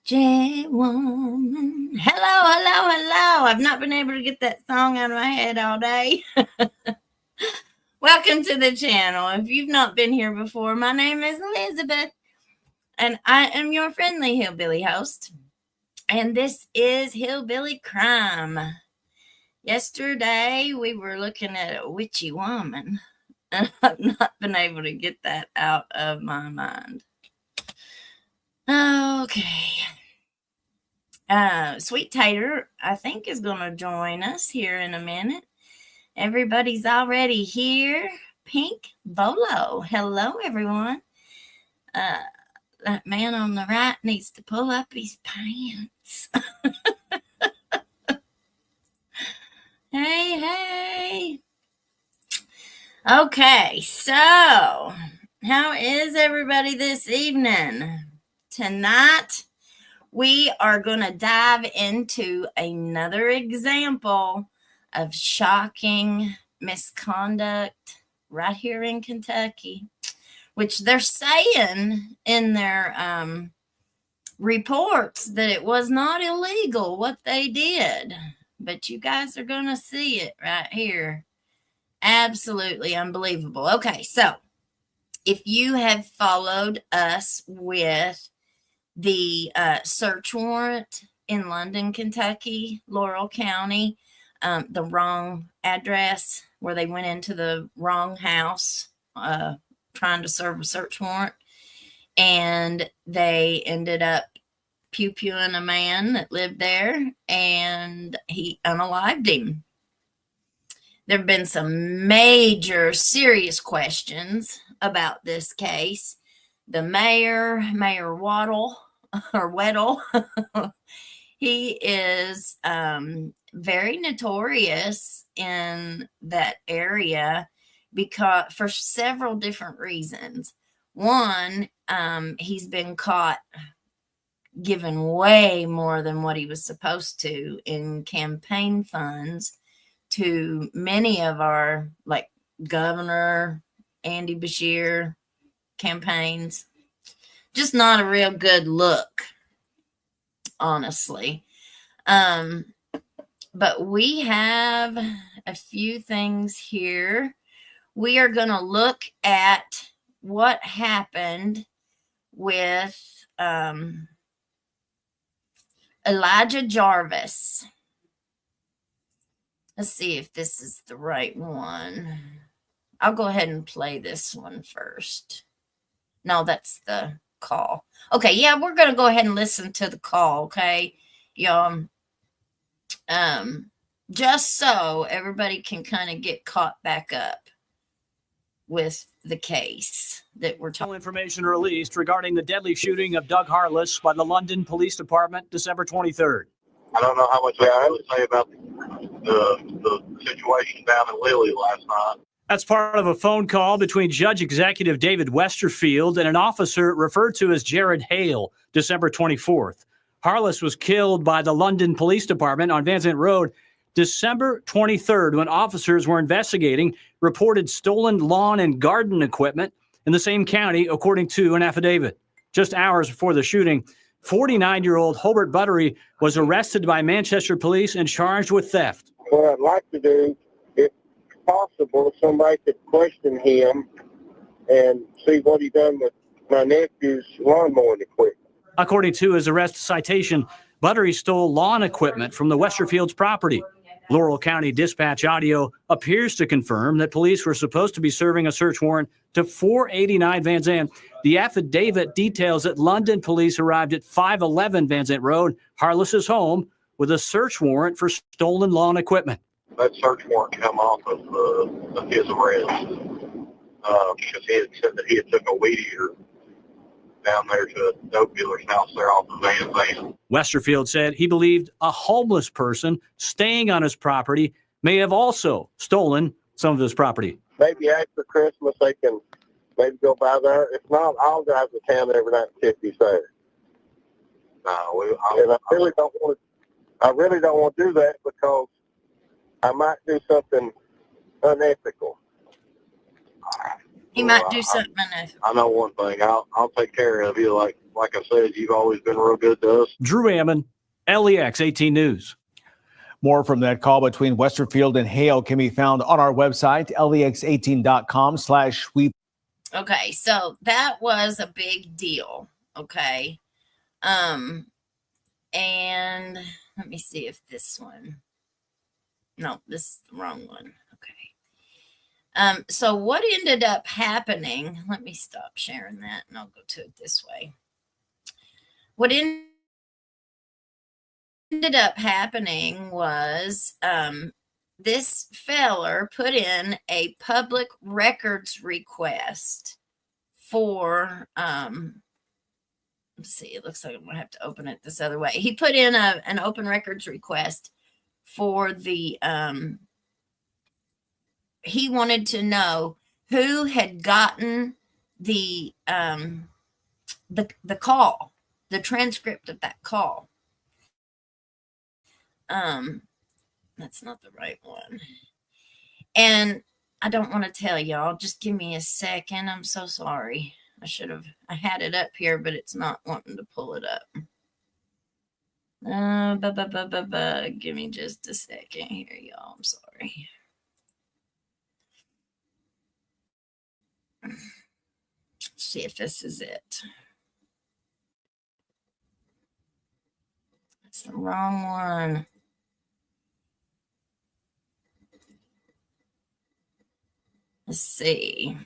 J woman. Hello, hello, hello. I've not been able to get that song out of my head all day. Welcome to the channel. If you've not been here before, my name is Elizabeth, and I am your friendly hillbilly host. And this is Hillbilly Crime. Yesterday, we were looking at a witchy woman, and I've not been able to get that out of my mind. Okay. Sweet Tater, I think, is going to join us here in a minute. Everybody's already here. Pink Bolo. Hello, everyone. That man on the right needs to pull up his pants. Hey. Okay, so how is everybody this evening? Tonight, we are going to dive into another example of shocking misconduct right here in Kentucky, which they're saying in their reports that it was not illegal what they did. But you guys are going to see it right here. Absolutely unbelievable. Okay, so if you have followed us with the search warrant in London, Kentucky, Laurel County, the wrong address where they went into the wrong house trying to serve a search warrant, and they ended up pew-pewing a man that lived there, and he unalived him. There have been some major serious questions about this case. The Mayor Weddle, he is very notorious in that area because for several different reasons. One, he's been caught giving way more than what he was supposed to in campaign funds to many of our, like, Governor Andy Beshear campaigns. Just not a real good look, honestly. But we have a few things here. We are going to look at what happened with Elijah Jarvis. Let's see if this is the right one. I'll go ahead and play this one first. No, that's the call. Okay, yeah, we're going to go ahead and listen to the call, okay? Y'all, just so everybody can kind of get caught back up with the case that we're talking. Information released regarding the deadly shooting of Doug Harless by the London Police Department, December 23rd. I don't know how much I have to say about the situation down in Lilly last night. That's part of a phone call between Judge Executive David Westerfield and an officer referred to as Jared Hale, December 24th. Harless was killed by the London Police Department on Van Zandt Road December 23rd when officers were investigating reported stolen lawn and garden equipment in the same county, according to an affidavit. Just hours before the shooting, 49-year-old Hobart Buttery was arrested by Manchester police and charged with theft. What I'd like to do, if possible, somebody could question him and see what he done with my nephew's lawnmowing equipment. According to his arrest citation, Buttery stole lawn equipment from the Westerfield's property. Laurel County dispatch audio appears to confirm that police were supposed to be serving a search warrant to 489 Van Zandt. The affidavit details that London police arrived at 511 Van Zandt Road, Harless's home, with a search warrant for stolen lawn equipment. That search warrant come off of his arrest because he had said that he had took a weed eater down there to a dope dealer's house there off of Van Zandt. Westerfield said he believed a homeless person staying on his property may have also stolen some of his property. Maybe after Christmas they can maybe go by there. If not, I'll drive to town every night and 50 there. No, and I really don't want to do that because I might do something unethical. He might do something. I know one thing. I'll take care of you. Like I said, you've always been real good to us. Drew Ammon, LEX 18 News. More from that call between Westerfield and Hale can be found on our website, lex18.com/sweep. Okay, so that was a big deal. Okay. And let me see if this one. No, this is the wrong one. Okay. So what ended up happening, let me stop sharing that and I'll go to it this way. What ended up happening was this feller put in a public records request for let's see, it looks like I'm gonna have to open it this other way. He put in an open records request for the he wanted to know who had gotten the call, the transcript of that call. That's not the right one. And I don't want to tell y'all. Just give me a second. I'm so sorry. I had it up here, but it's not wanting to pull it up. Give me just a second here, y'all. I'm sorry. Let's see if this is it. That's the wrong one. Let's see.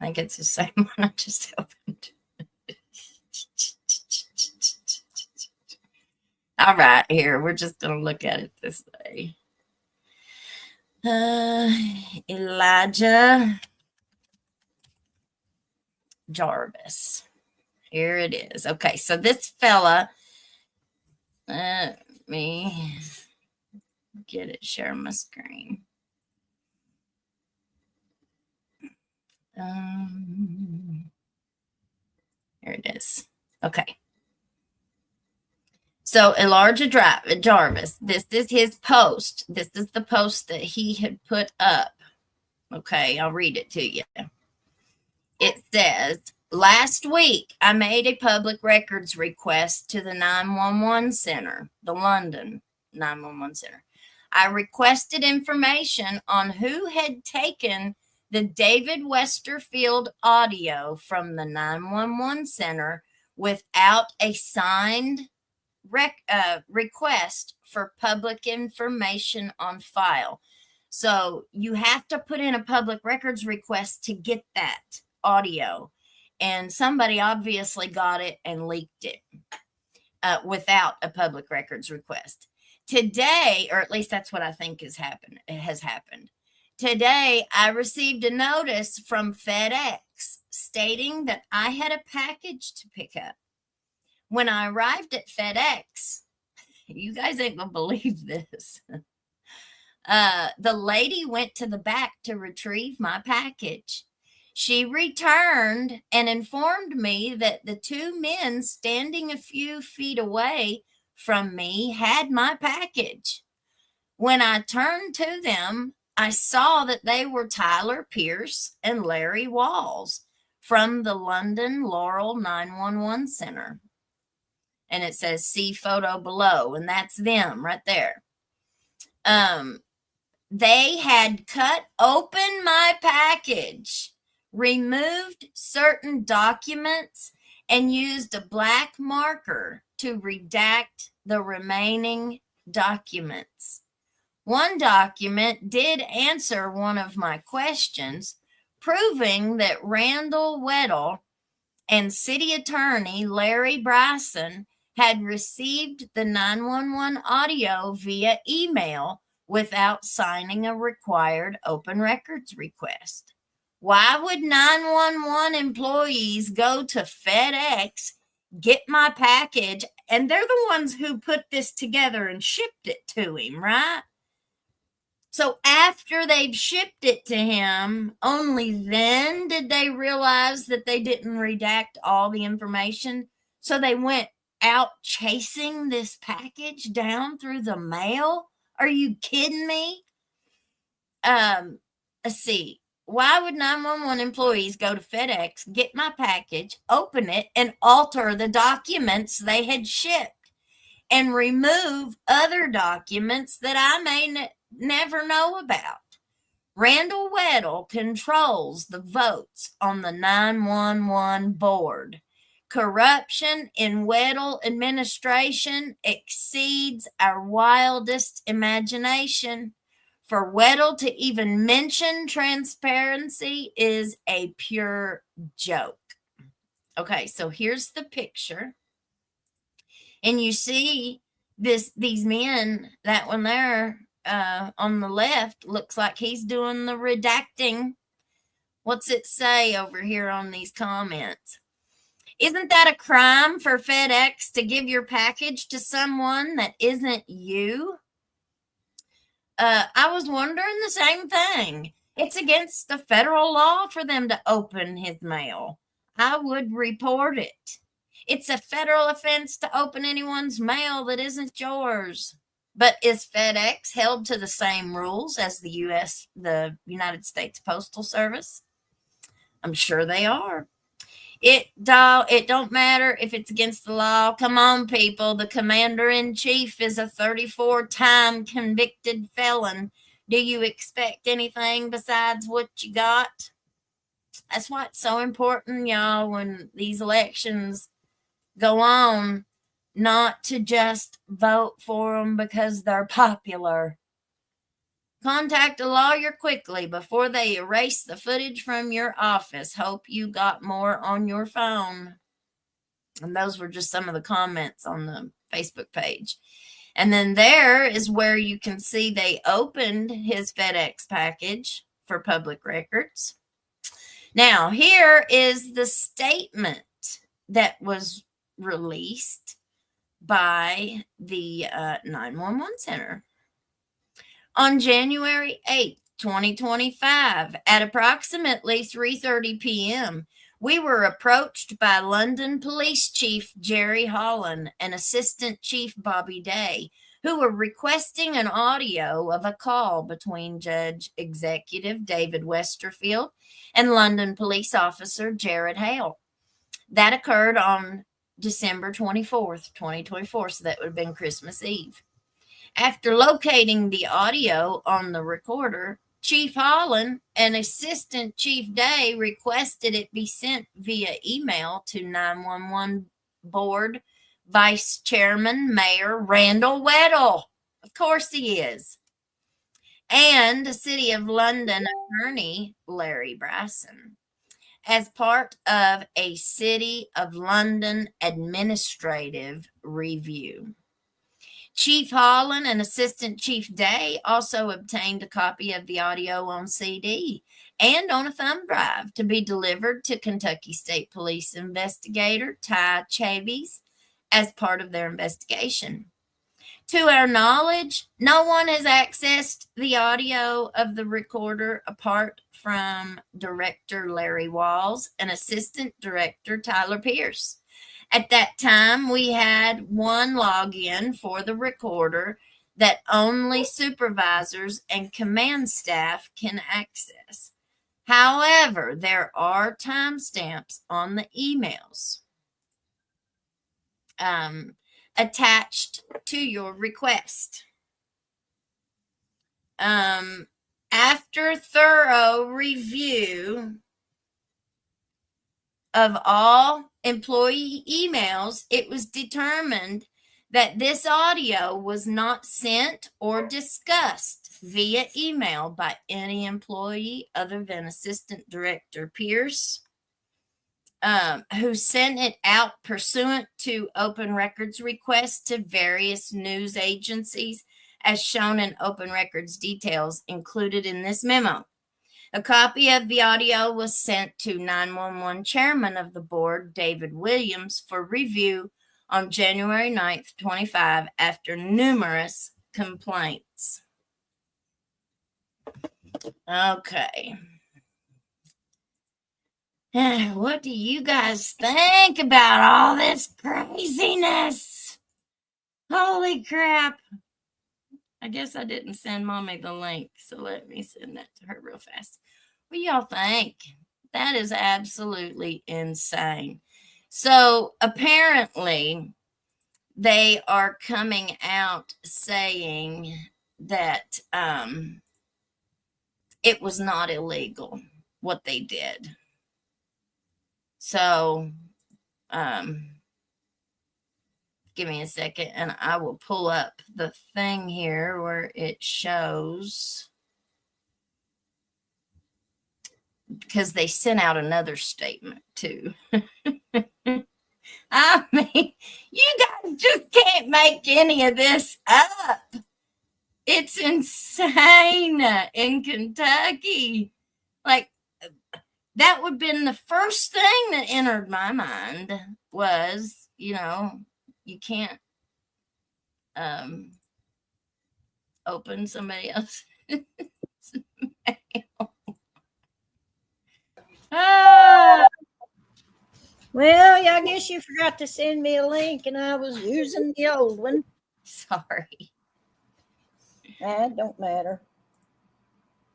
I think it's the same one I just opened. All right, here. We're just going to look at it this way. Elijah Jarvis. Here it is. Okay, so this fella, let me get it, share my screen. Here it is. Okay. So Elijah Jarvis, this is his post. This is the post that he had put up. Okay, I'll read it to you. It says, last week, I made a public records request to the 911 center, the London 911 center. I requested information on who had taken the David Westerfield audio from the 911 center without a signed request for public information on file. So you have to put in a public records request to get that audio. And somebody obviously got it and leaked it without a public records request. Today, or at least that's what I think has happened. Today, I received a notice from FedEx stating that I had a package to pick up. When I arrived at FedEx, you guys ain't gonna believe this. The lady went to the back to retrieve my package. She returned and informed me that the two men standing a few feet away from me had my package. When I turned to them, I saw that they were Tyler Pierce and Larry Walls from the London Laurel 911 Center. And it says, see photo below, and that's them right there. They had cut open my package, removed certain documents, and used a black marker to redact the remaining documents. One document did answer one of my questions, proving that Randall Weddle and City Attorney Larry Bryson had received the 911 audio via email without signing a required open records request. Why would 911 employees go to FedEx, get my package, and they're the ones who put this together and shipped it to him, right? So after they've shipped it to him, only then did they realize that they didn't redact all the information. So they went out chasing this package down through the mail? Are you kidding me? Let's see. Why would 911 employees go to FedEx, get my package, open it, and alter the documents they had shipped and remove other documents that I may never know about? Randall Weddle controls the votes on the 911 board. Corruption in Weddle administration exceeds our wildest imagination. For Weddle to even mention transparency is a pure joke. Okay, so here's the picture. And you see these men, that one there on the left looks like he's doing the redacting. What's it say over here on these comments? Isn't that a crime for FedEx to give your package to someone that isn't you? I was wondering the same thing. It's against the federal law for them to open his mail. I would report it. It's a federal offense to open anyone's mail that isn't yours. But is FedEx held to the same rules as the United States Postal Service? I'm sure they are. It don't matter if it's against the law. Come on, people. The commander-in-chief is a 34-time convicted felon. Do you expect anything besides what you got? That's why it's so important, y'all, when these elections go on, not to just vote for them because they're popular. Contact a lawyer quickly before they erase the footage from your office. Hope you got more on your phone. And those were just some of the comments on the Facebook page. And then there is where you can see they opened his FedEx package for public records. Now, here is the statement that was released by the 911 center. On January 8th, 2025, at approximately 3:30 p.m., we were approached by London Police Chief Jerry Holland and Assistant Chief Bobby Day, who were requesting an audio of a call between Judge Executive David Westerfield and London Police Officer Jared Hale. That occurred on December 24th, 2024, so that would have been Christmas Eve. After locating the audio on the recorder, Chief Holland and Assistant Chief Day requested it be sent via email to 911 Board Vice Chairman Mayor Randall Weddle. Of course he is. And the City of London Attorney Larry Bryson, as part of a City of London administrative review. Chief Holland and Assistant Chief Day also obtained a copy of the audio on CD and on a thumb drive to be delivered to Kentucky State Police investigator Ty Chavies as part of their investigation. To our knowledge, no one has accessed the audio of the recorder apart from Director Larry Walls and Assistant Director Tyler Pierce. At that time, we had one login for the recorder that only supervisors and command staff can access. However, there are timestamps on the emails attached to your request. After thorough review of all employee emails, it was determined that this audio was not sent or discussed via email by any employee other than Assistant Director Pierce, who sent it out pursuant to open records requests to various news agencies, as shown in open records details included in this memo. A copy of the audio was sent to 911 Chairman of the Board, David Williams, for review on January 9th, 25, after numerous complaints. Okay. What do you guys think about all this craziness? Holy crap. I guess I didn't send Mommy the link, so let me send that to her real fast. What do y'all think? That is absolutely insane. So apparently they are coming out saying that it was not illegal what they did. So give me a second and I will pull up the thing here where it shows, because they sent out another statement too. I mean, you guys just can't make any of this up. It's insane in Kentucky. Like, that would have been the first thing that entered my mind was, you can't open somebody else's mail. Well, I guess you forgot to send me a link and I was using the old one. Sorry. That don't matter.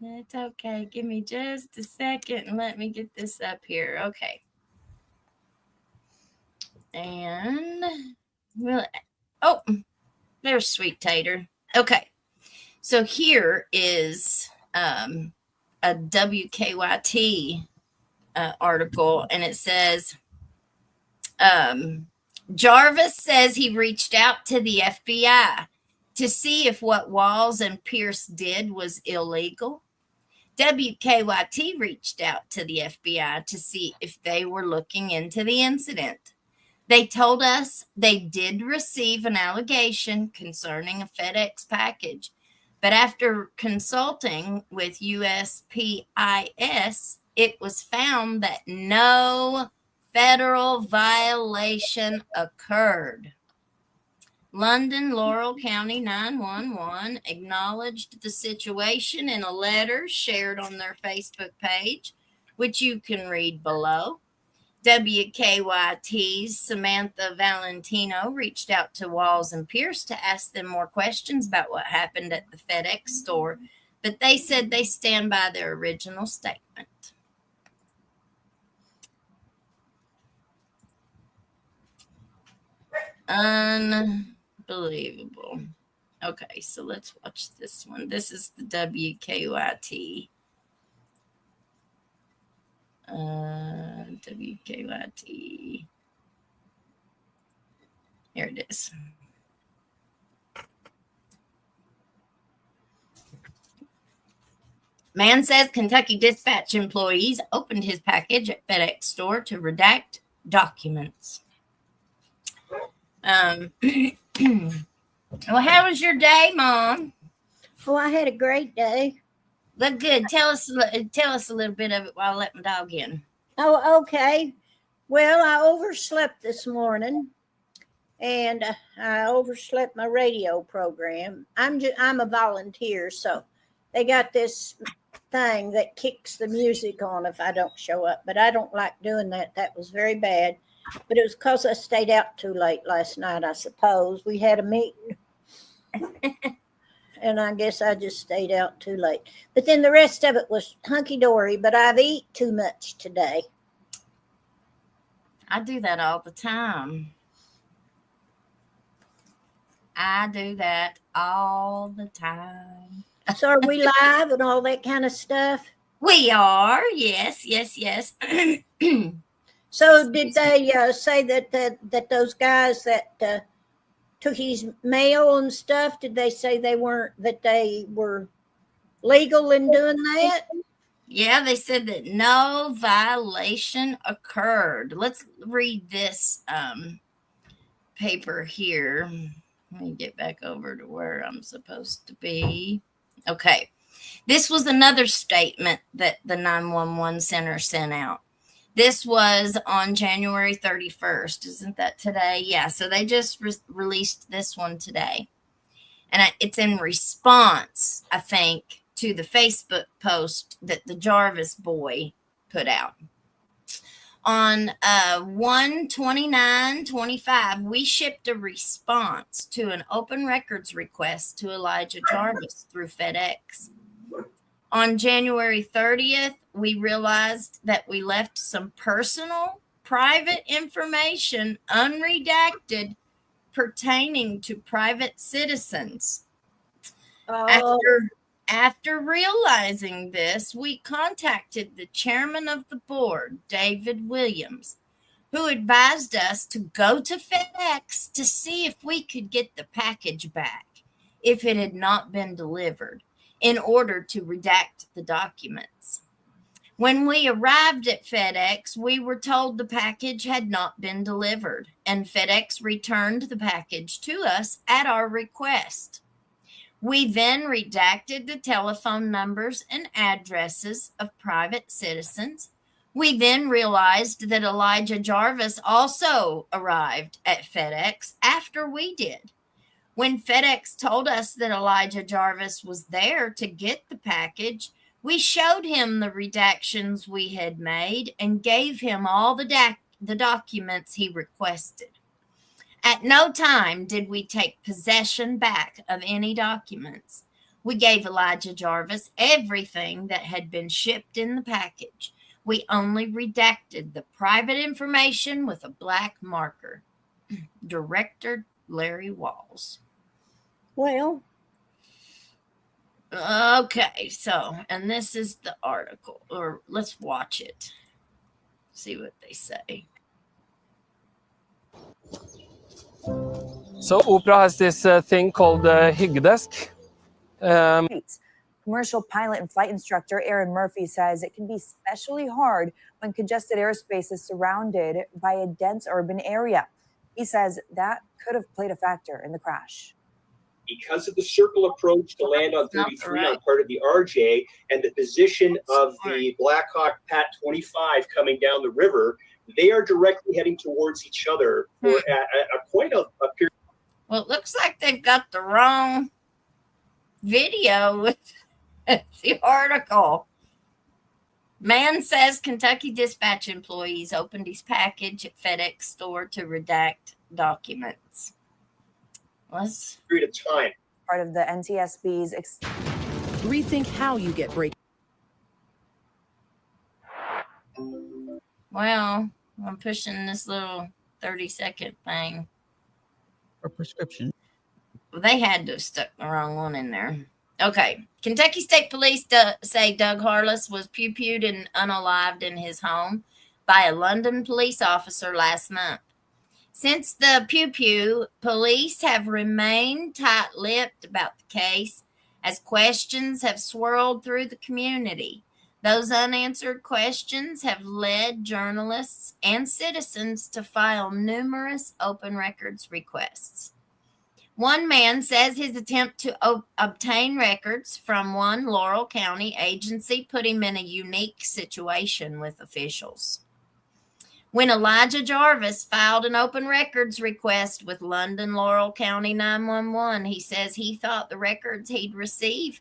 It's okay. Give me just a second and let me get this up here. Okay. And there's Sweet Tater. Okay. So here is a WKYT article, and it says, Jarvis says he reached out to the FBI to see if what Walls and Pierce did was illegal. WKYT reached out to the FBI to see if they were looking into the incident. They told us they did receive an allegation concerning a FedEx package, but after consulting with USPIS, it was found that no federal violation occurred. London Laurel County 911 acknowledged the situation in a letter shared on their Facebook page, which you can read below. WKYT's Samantha Valentino reached out to Walls and Pierce to ask them more questions about what happened at the FedEx store, but they said they stand by their original statement. Unbelievable. Okay, so let's watch this one. This is the WKYT. WKYT. Here it is. Man says Kentucky Dispatch employees opened his package at FedEx store to redact documents. Well, how was your day, Mom? Oh, I had a great day. Look good. Tell us a little bit of it while I let my dog in. Oh, okay. Well, I overslept this morning, and I overslept my radio program. I'm a volunteer, so they got this thing that kicks the music on if I don't show up, but I don't like doing that. That was very bad, but it was because I stayed out too late last night, I suppose. We had a meeting. And I guess I just stayed out too late. But then the rest of it was hunky-dory, but I've eaten too much today. I do that all the time. I do that all the time. So are we live and all that kind of stuff? We are. Yes. So did they say that those guys that took his mail and stuff, did they say they were legal in doing that? Yeah, they said that no violation occurred. Let's read this paper here. Let me get back over to where I'm supposed to be. Okay. This was another statement that the 911 center sent out. This was on January 31st. Isn't that today? Yeah. So they just released this one today. And it's in response, I think, to the Facebook post that the Jarvis boy put out. On 1/29/25, we shipped a response to an open records request to Elijah Jarvis through FedEx. On January 30th, we realized that we left some personal, private information unredacted pertaining to private citizens. After realizing this, we contacted the chairman of the board, David Williams, who advised us to go to FedEx to see if we could get the package back if it had not been delivered, in order to redact the documents. When we arrived at FedEx, we were told the package had not been delivered, and FedEx returned the package to us at our request. We then redacted the telephone numbers and addresses of private citizens. We then realized that Elijah Jarvis also arrived at FedEx after we did. When FedEx told us that Elijah Jarvis was there to get the package, we showed him the redactions we had made and gave him all the documents he requested. At no time did we take possession back of any documents. We gave Elijah Jarvis everything that had been shipped in the package. We only redacted the private information with a black marker. Director Larry Walls. Well, okay, so, and this is the article, or let's watch it. See what they say. So Oprah has this thing called Higgedesk. Commercial pilot and flight instructor Aaron Murphy says it can be especially hard when congested airspace is surrounded by a dense urban area. He says that could have played a factor in the crash. Because of the circle approach to land on 33 on part of the RJ and the position of the Black Hawk Pat 25 coming down the river, they are directly heading towards each other for quite a period. Well, it looks like they've got the wrong video with the article. Man says Kentucky Dispatch employees opened his package at FedEx store to redact documents. Let's period of time. Part of the NTSB's rethink how you get break. Well, I'm pushing this little 30-second thing. A prescription. They had to have stuck the wrong one in there. Okay. Kentucky State Police say Doug Harless was pew-pewed and unalived in his home by a London police officer last month. Since the pew-pew, police have remained tight-lipped about the case as questions have swirled through the community. Those unanswered questions have led journalists and citizens to file numerous open records requests. One man says his attempt to obtain records from one Laurel County agency put him in a unique situation with officials. When Elijah Jarvis filed an open records request with London Laurel County 911, he says he thought the records he'd receive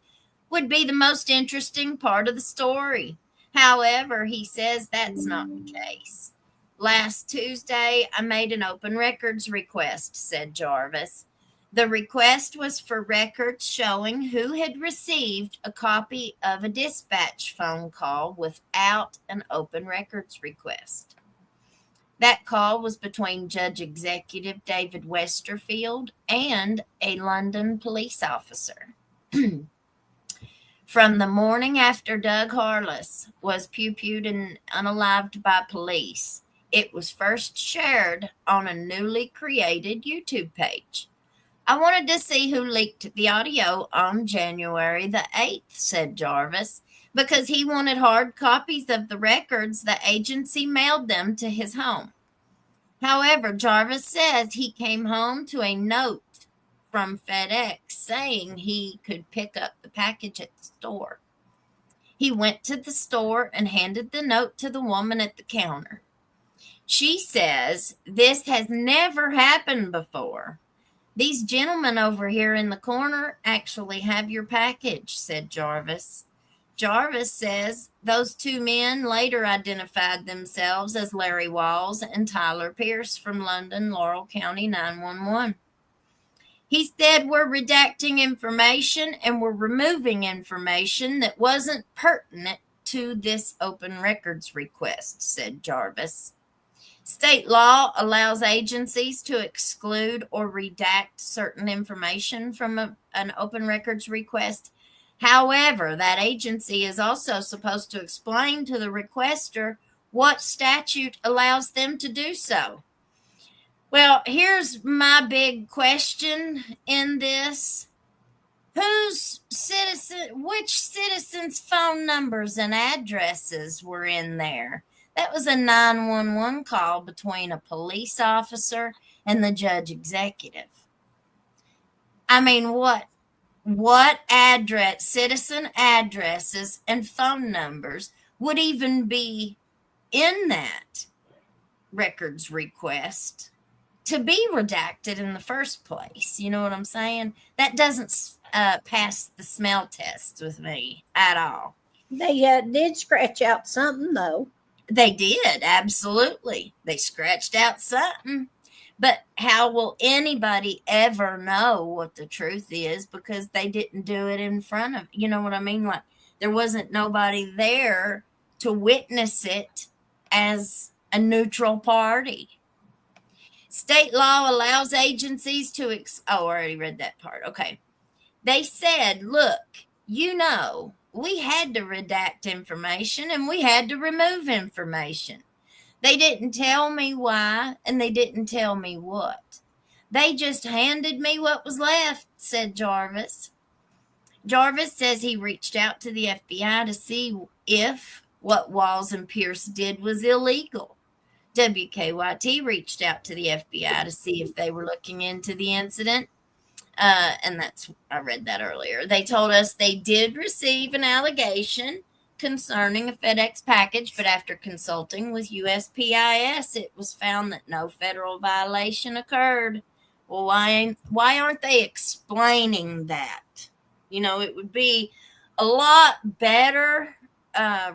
would be the most interesting part of the story. However, he says that's not the case. Last Tuesday, I made an open records request, said Jarvis. The request was for records showing who had received a copy of a dispatch phone call without an open records request. That call was between Judge Executive David Westerfield and a London police officer. From the morning after Doug Harless was pew-pewed and unalived by police, it was first shared on a newly created YouTube page. I wanted to see who leaked the audio on January the 8th, said Jarvis, because he wanted hard copies of the records the agency mailed them to his home. However, Jarvis says he came home to a note from FedEx saying he could pick up the package at the store. He went to the store and handed the note to the woman at the counter. She says this has never happened before. These gentlemen over here in the corner actually have your package, said Jarvis. Jarvis says those two men later identified themselves as Larry Walls and Tyler Pierce from London, Laurel County 911. He said, we're redacting information and we're removing information that wasn't pertinent to this open records request, said Jarvis. State law allows agencies to exclude or redact certain information from an open records request. However, that agency is also supposed to explain to the requester what statute allows them to do so. Well, here's my big question in this. Which citizens' phone numbers and addresses were in there? That was a 911 call between a police officer and the judge executive. I mean, what address, citizen addresses and phone numbers would even be in that records request to be redacted in the first place? You know what I'm saying? That doesn't pass the smell test with me at all. They did scratch out something, though. They did, absolutely. They scratched out something. But how will anybody ever know what the truth is because they didn't do it in front of, you know what I mean? Like there wasn't nobody there to witness it as a neutral party. State law allows agencies to, I already read that part. Okay. They said, look, we had to redact information and we had to remove information. They didn't tell me why and they didn't tell me what. They just handed me what was left, said Jarvis. Jarvis says he reached out to the FBI to see if what Walls and Pierce did was illegal. WKYT reached out to the FBI to see if they were looking into the incident. And I read that earlier. They told us they did receive an allegation concerning a FedEx package, but after consulting with USPIS, it was found that no federal violation occurred. Well, why aren't they explaining that? You know, it would be a lot better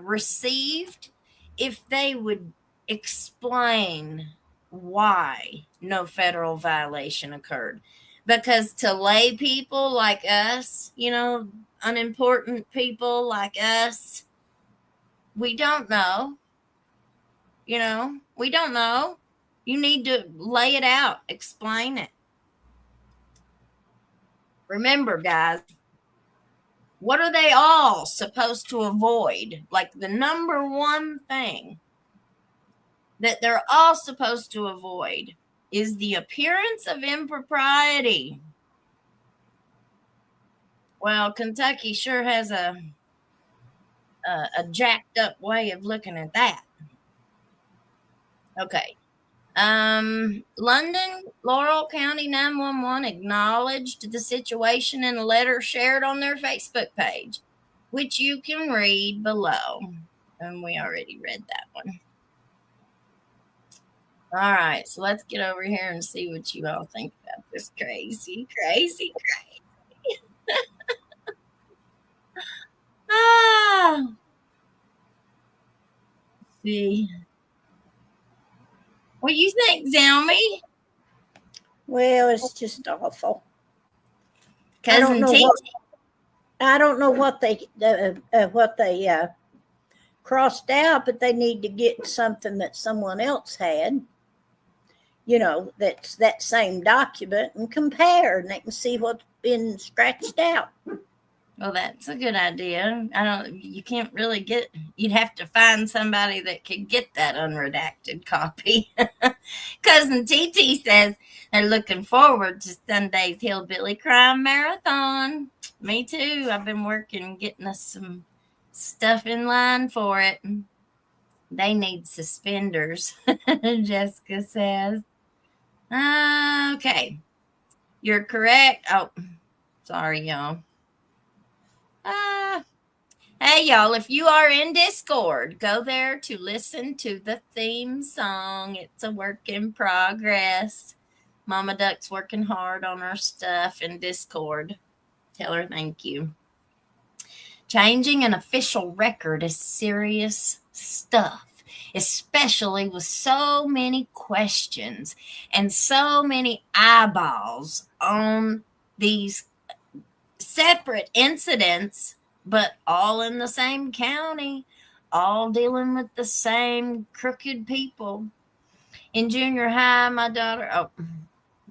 received if they would explain why no federal violation occurred. Because to lay people like us, you know, unimportant people like us, we don't know. You know, we don't know. You need to lay it out, explain it. Remember, guys, what are they all supposed to avoid? Like the number one thing that they're all supposed to avoid is the appearance of impropriety. Well, Kentucky sure has a jacked up way of looking at that. Okay. London, Laurel County 911 acknowledged the situation in a letter shared on their Facebook page, which you can read below. And we already read that one. All right, so let's get over here and see what you all think about this crazy. See. What do you think, Zelmy? Well, it's just awful. Cousin T. I don't know what they crossed out, but they need to get something that someone else had. You know, that's that same document and compare, and they can see what's been scratched out. Well, that's a good idea. You can't really you'd have to find somebody that could get that unredacted copy. Cousin TT says they're looking forward to Sunday's Hillbilly Crime Marathon. Me too. I've been working, getting us some stuff in line for it. They need suspenders, Jessica says. Okay. You're correct. Oh, sorry, y'all. Hey, y'all, if you are in Discord, go there to listen to the theme song. It's a work in progress. Mama Duck's working hard on our stuff in Discord. Tell her thank you. Changing an official record is serious stuff, especially with so many questions and so many eyeballs on these separate incidents, but all in the same county, all dealing with the same crooked people. In junior high, my daughter,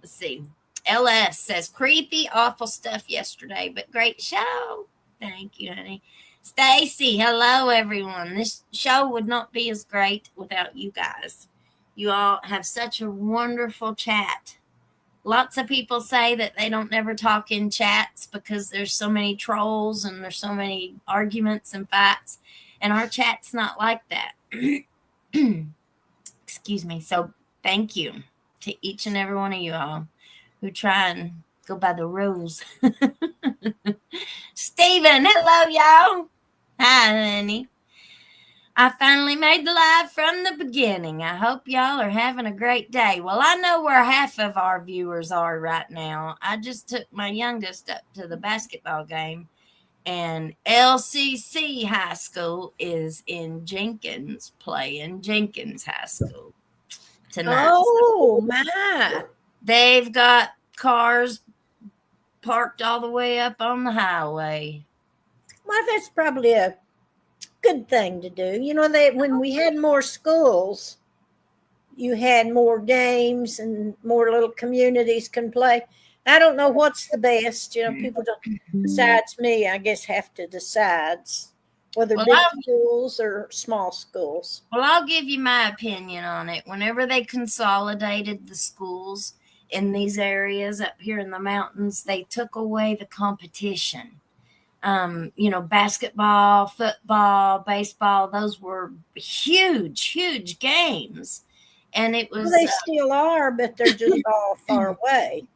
let's see, LS says, creepy, awful stuff yesterday, but great show. Thank you, honey. Stacy, hello, everyone. This show would not be as great without you guys. You all have such a wonderful chat. Lots of people say that they don't never talk in chats because there's so many trolls and there's so many arguments and fights. And our chat's not like that. Excuse me. So thank you to each and every one of you all who try and go by the rules. Stephen, hello, y'all. Hi, honey. I finally made the live from the beginning. I hope y'all are having a great day. Well, I know where half of our viewers are right now. I just took my youngest up to the basketball game, and LCC High School is in Jenkins, playing Jenkins High School tonight. Oh, my. They've got cars parked all the way up on the highway. Well, that's probably a good thing to do. You know, when we had more schools, you had more games and more little communities can play. I don't know what's the best. You know, people don't, besides me, I guess, have to decide whether big schools or small schools. Well, I'll give you my opinion on it. Whenever they consolidated the schools in these areas up here in the mountains, they took away the competition. You know, basketball, football, baseball, those were huge, huge games. And it was. Well, they still are, but they're just all far away.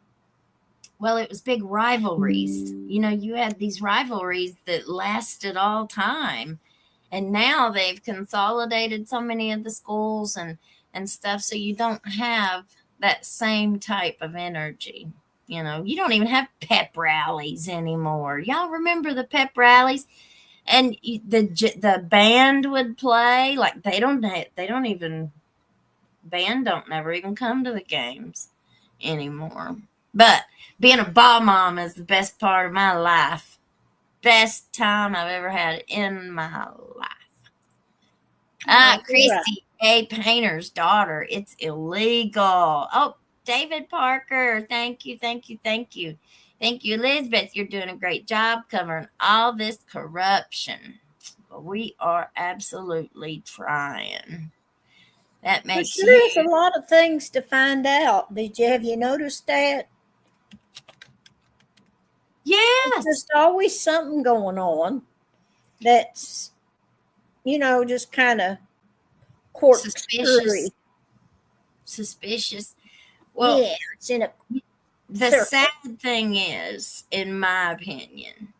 Well, it was big rivalries. You know, you had these rivalries that lasted all time. And now they've consolidated so many of the schools and stuff. So you don't have that same type of energy. You know, you don't even have pep rallies anymore. Y'all remember the pep rallies? And the band would play. Like band don't never even come to the games anymore. But being a ball mom is the best part of my life. Best time I've ever had in my life. Christy A. Painter's daughter. It's illegal. Oh, David Parker, thank you. Thank you, Elizabeth. You're doing a great job covering all this corruption. But we are absolutely trying. That makes There's a lot of things to find out. Have you noticed that? Yes. There's always something going on that's, you know, just kind of suspicious. Well, yeah, it's in the sad thing is, in my opinion,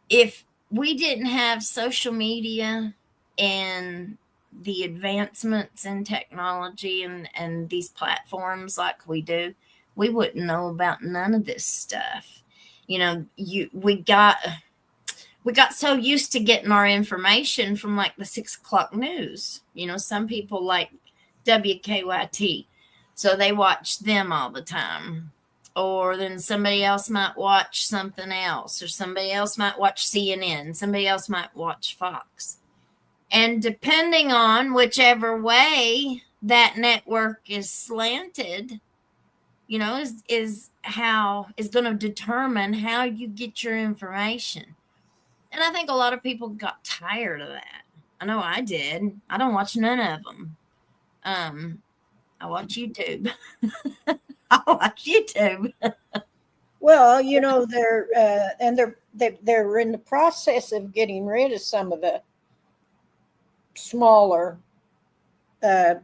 if we didn't have social media and the advancements in technology and these platforms like we do, we wouldn't know about none of this stuff. You know, we got so used to getting our information from like the 6 o'clock news. You know, some people like WKYT. So they watch them all the time. Or then somebody else might watch something else. Or somebody else might watch CNN. Somebody else might watch Fox. And depending on whichever way that network is slanted, you know, is going to determine how you get your information. And I think a lot of people got tired of that. I know I did. I don't watch none of them. I watch YouTube. Well, you know, they're in the process of getting rid of some of the smaller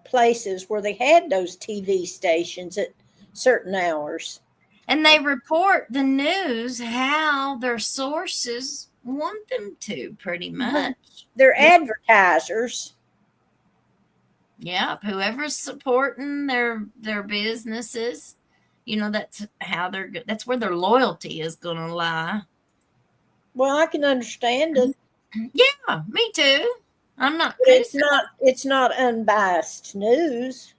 places where they had those TV stations at certain hours. And they report the news how their sources want them to, pretty much. They're advertisers. Yeah, whoever's supporting their businesses, you know, that's where their loyalty is going to lie. Well, I can understand it. Yeah, me too. I'm not But criticizing. it's not unbiased news.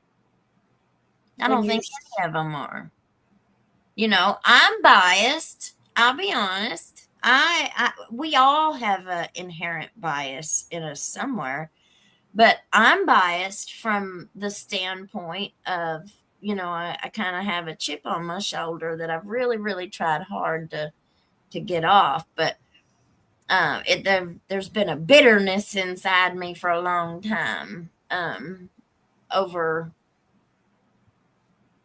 I don't think any of them are. You know, I'm biased. I'll be honest. We all have an inherent bias in us somewhere, but I'm biased from the standpoint of, you know, I kind of have a chip on my shoulder that I've really, really tried hard to get off. But there's been a bitterness inside me for a long time over,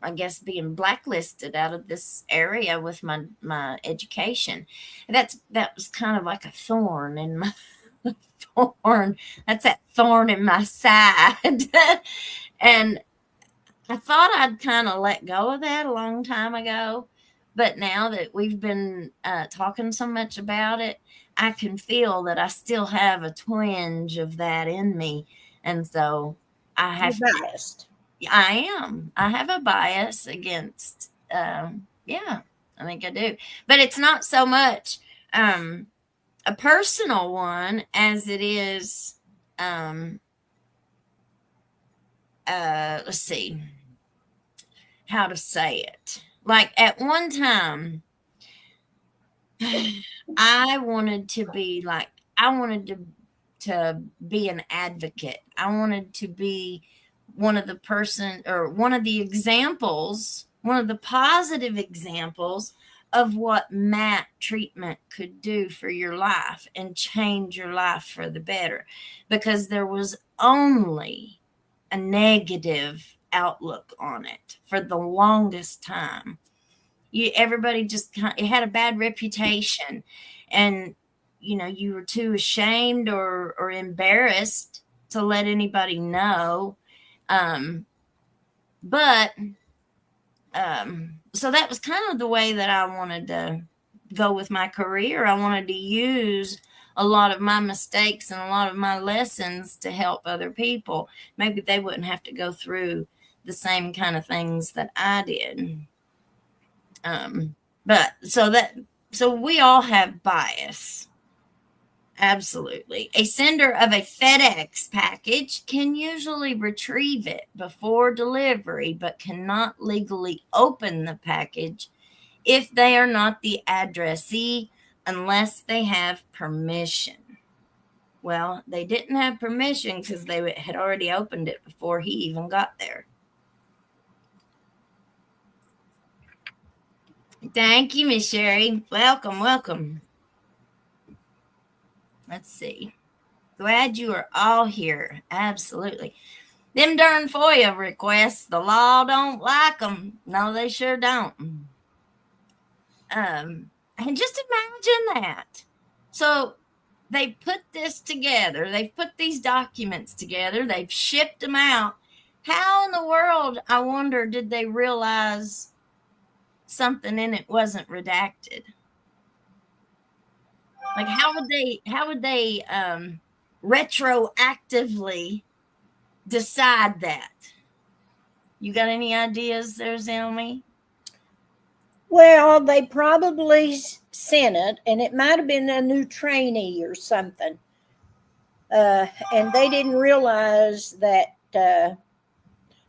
I guess, being blacklisted out of this area with my education. And that was kind of like a thorn in my thorn. That's that thorn in my side. And I thought I'd kind of let go of that a long time ago. But now that we've been talking so much about it, I can feel that I still have a twinge of that in me. And so I have biased. I am. I have a bias against, yeah, I think I do. But it's not so much a personal one as it is, let's see how to say it. Like at one time, I wanted to be an advocate. I wanted to be one of the positive examples of what MAT treatment could do for your life and change your life for the better, because there was only a negative outlook on it for the longest time. Everybody just it had a bad reputation, and you know, you were too ashamed or embarrassed to let anybody know. So that was kind of the way that I wanted to go with my career. I wanted to use a lot of my mistakes and a lot of my lessons to help other people. Maybe they wouldn't have to go through the same kind of things that I did. So we all have bias. Absolutely. A sender of a FedEx package can usually retrieve it before delivery, but cannot legally open the package if they are not the addressee unless they have permission. Well, they didn't have permission because they had already opened it before he even got there. Thank you, Miss Sherry. Welcome, welcome. Let's see. Glad you are all here. Absolutely. Them darn FOIA requests, the law don't like them. No, they sure don't. And just imagine that. So they put this together. They've put these documents together. They've shipped them out. How in the world, I wonder, did they realize something in it wasn't redacted? Like, how would they retroactively decide that? You got any ideas there, Zelmy? Well, they probably sent it, and it might have been a new trainee or something. And they didn't realize that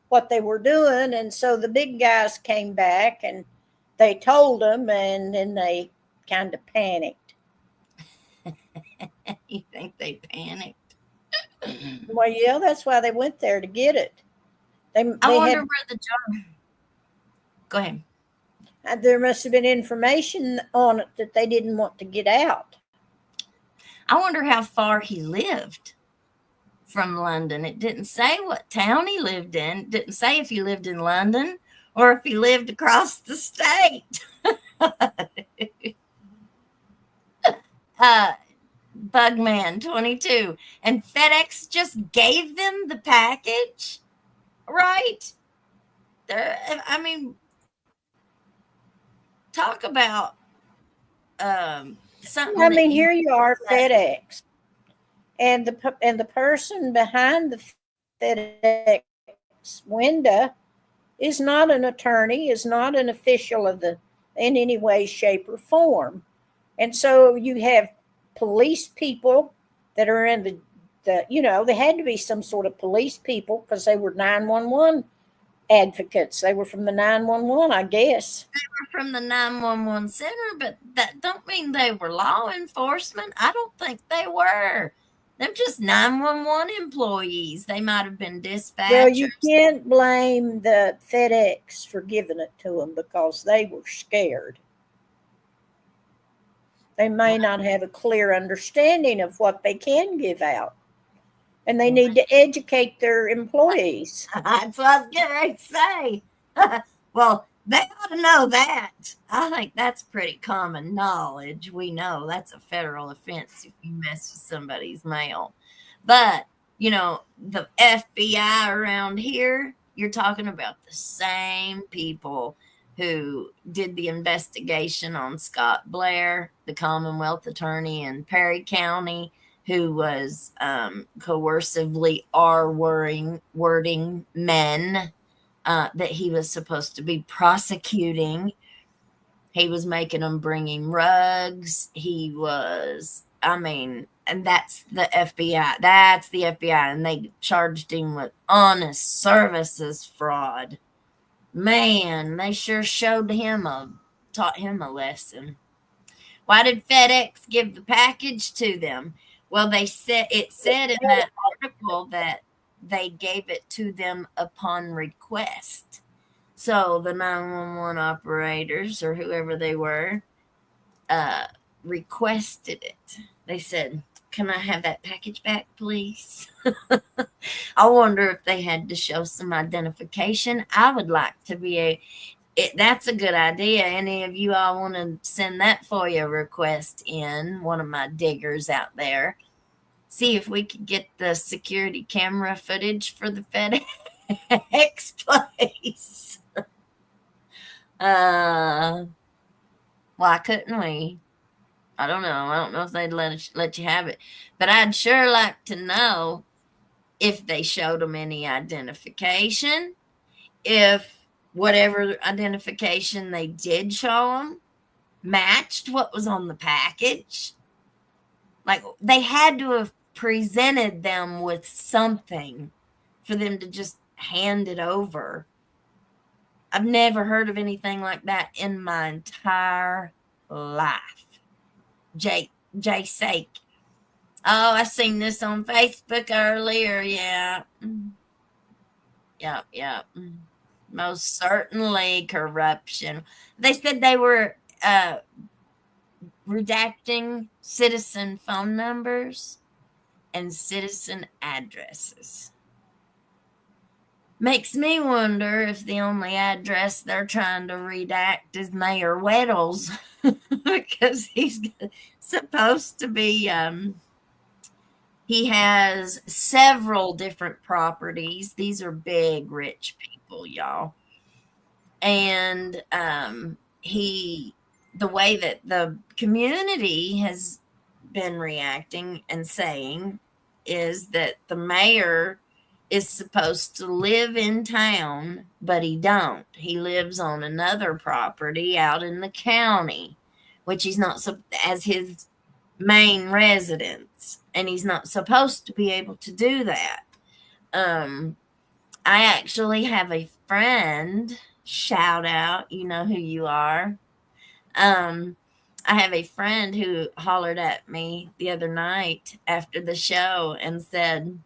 what they were doing. And so the big guys came back and they told them, and then they kind of panicked. You think they panicked? Well, yeah, that's why they went there to get it. I wonder where the job. Go ahead. There must have been information on it that they didn't want to get out. I wonder how far he lived from London. It didn't say what town he lived in. It didn't say if he lived in London or if he lived across the state. Bugman 22. And FedEx just gave them the package, right? I mean, talk about something. I mean, here you are, FedEx, and the person behind the FedEx window is not an attorney, is not an official of in any way, shape, or form. And so you have police people that are in the they had to be some sort of police people because they were 911 advocates. They were from the 911, I guess. They were from the 911 center, but that don't mean they were law enforcement. I don't think they were. They're just 911 employees. They might have been dispatchers. Well, you can't blame the FedEx for giving it to them because they were scared. They may not have a clear understanding of what they can give out. And they need to educate their employees. That's what I was going to say. Well, they ought to know that. I think that's pretty common knowledge. We know that's a federal offense if you mess with somebody's mail. But, the FBI around here, you're talking about the same people who did the investigation on Scott Blair, the Commonwealth attorney in Perry County, who was coercively wording men that he was supposed to be prosecuting. He was making them bring him rugs. He was, and that's the FBI. That's the FBI. And they charged him with honest services fraud. Man, they sure taught him a lesson. Why did FedEx give the package to them? Well, it said in that article that they gave it to them upon request. So the 911 operators or whoever they were requested it. They said, "Can I have that package back, please?" I wonder if they had to show some identification. I would like to be that's a good idea. Any of you all want to send that FOIA request in, one of my diggers out there, see if we could get the security camera footage for the FedEx place. Why couldn't we? I don't know. I don't know if they'd let you have it. But I'd sure like to know if they showed them any identification, if whatever identification they did show them matched what was on the package. Like, they had to have presented them with something for them to just hand it over. I've never heard of anything like that in my entire life. Jay Sake. Oh, I seen this on Facebook earlier. Yeah. Yep. Most certainly corruption. They said they were redacting citizen phone numbers and citizen addresses. Makes me wonder if the only address they're trying to redact is Mayor Weddle's because he's supposed to be, he has several different properties. These are big, rich people, y'all. And the way that the community has been reacting and saying is that the mayor is supposed to live in town, but he don't. He lives on another property out in the county, which he's not as his main residence, and he's not supposed to be able to do that. I actually have a friend, shout out, you know who you are. I have a friend who hollered at me the other night after the show and said,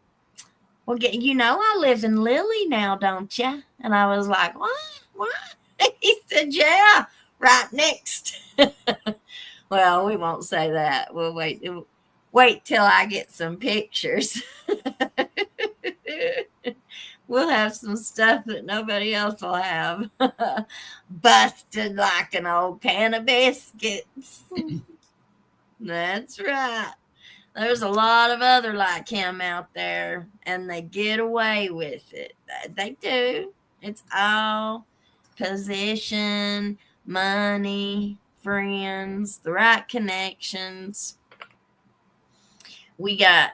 "Well, I live in Lilly now, don't you?" And I was like, What? He said, "Yeah, right next." Well, we won't say that. We'll wait till I get some pictures. We'll have some stuff that nobody else will have. Busted like an old can of biscuits. That's right. There's a lot of other like him out there, and they get away with it. They do. It's all position, money, friends, the right connections. We got,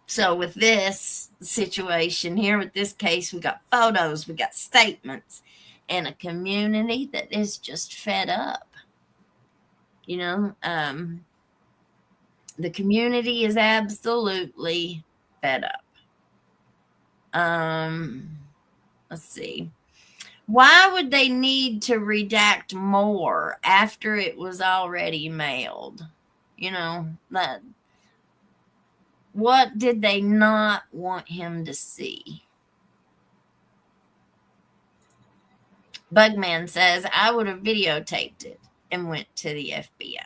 so with this situation here, with this case, we got photos, we got statements, and a community that is just fed up. You know, the community is absolutely fed up. Let's see. Why would they need to redact more after it was already mailed? You know, that what did they not want him to see? Bugman says, I would have videotaped it and went to the FBI.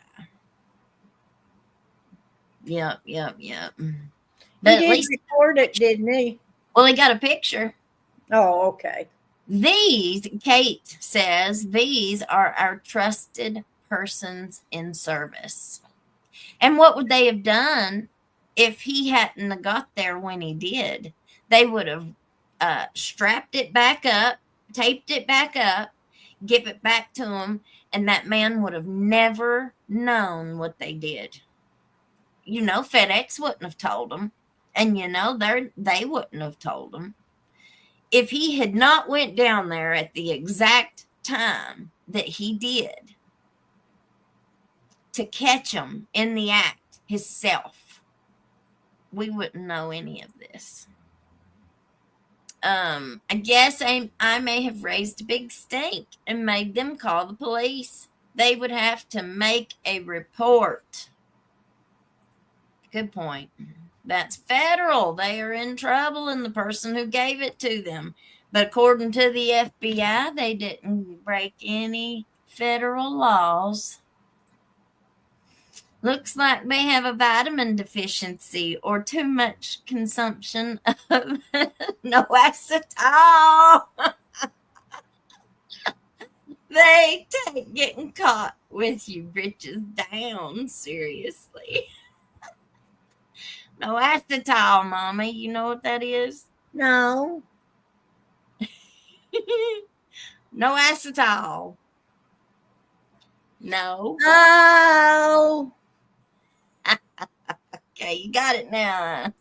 Yep. But he did record it, didn't he? Well, he got a picture. Oh, okay. These, Kate says, these are our trusted persons in service. And what would they have done if he hadn't got there when he did? They would have strapped it back up, taped it back up, give it back to him, and that man would have never known what they did. You know, FedEx wouldn't have told him, and you know, they wouldn't have told him. If he had not went down there at the exact time that he did to catch him in the act himself, we wouldn't know any of this. I guess I may have raised a big stink and made them call the police. They would have to make a report. Good point. That's federal. They are in trouble, and the person who gave it to them. But according to the FBI, they didn't break any federal laws. Looks like they have a vitamin deficiency or too much consumption of no acetal. They take getting caught with you bitches down, seriously. No acetal, Mommy. You know what that is? No. No acetal. No. Oh. Okay, you got it now.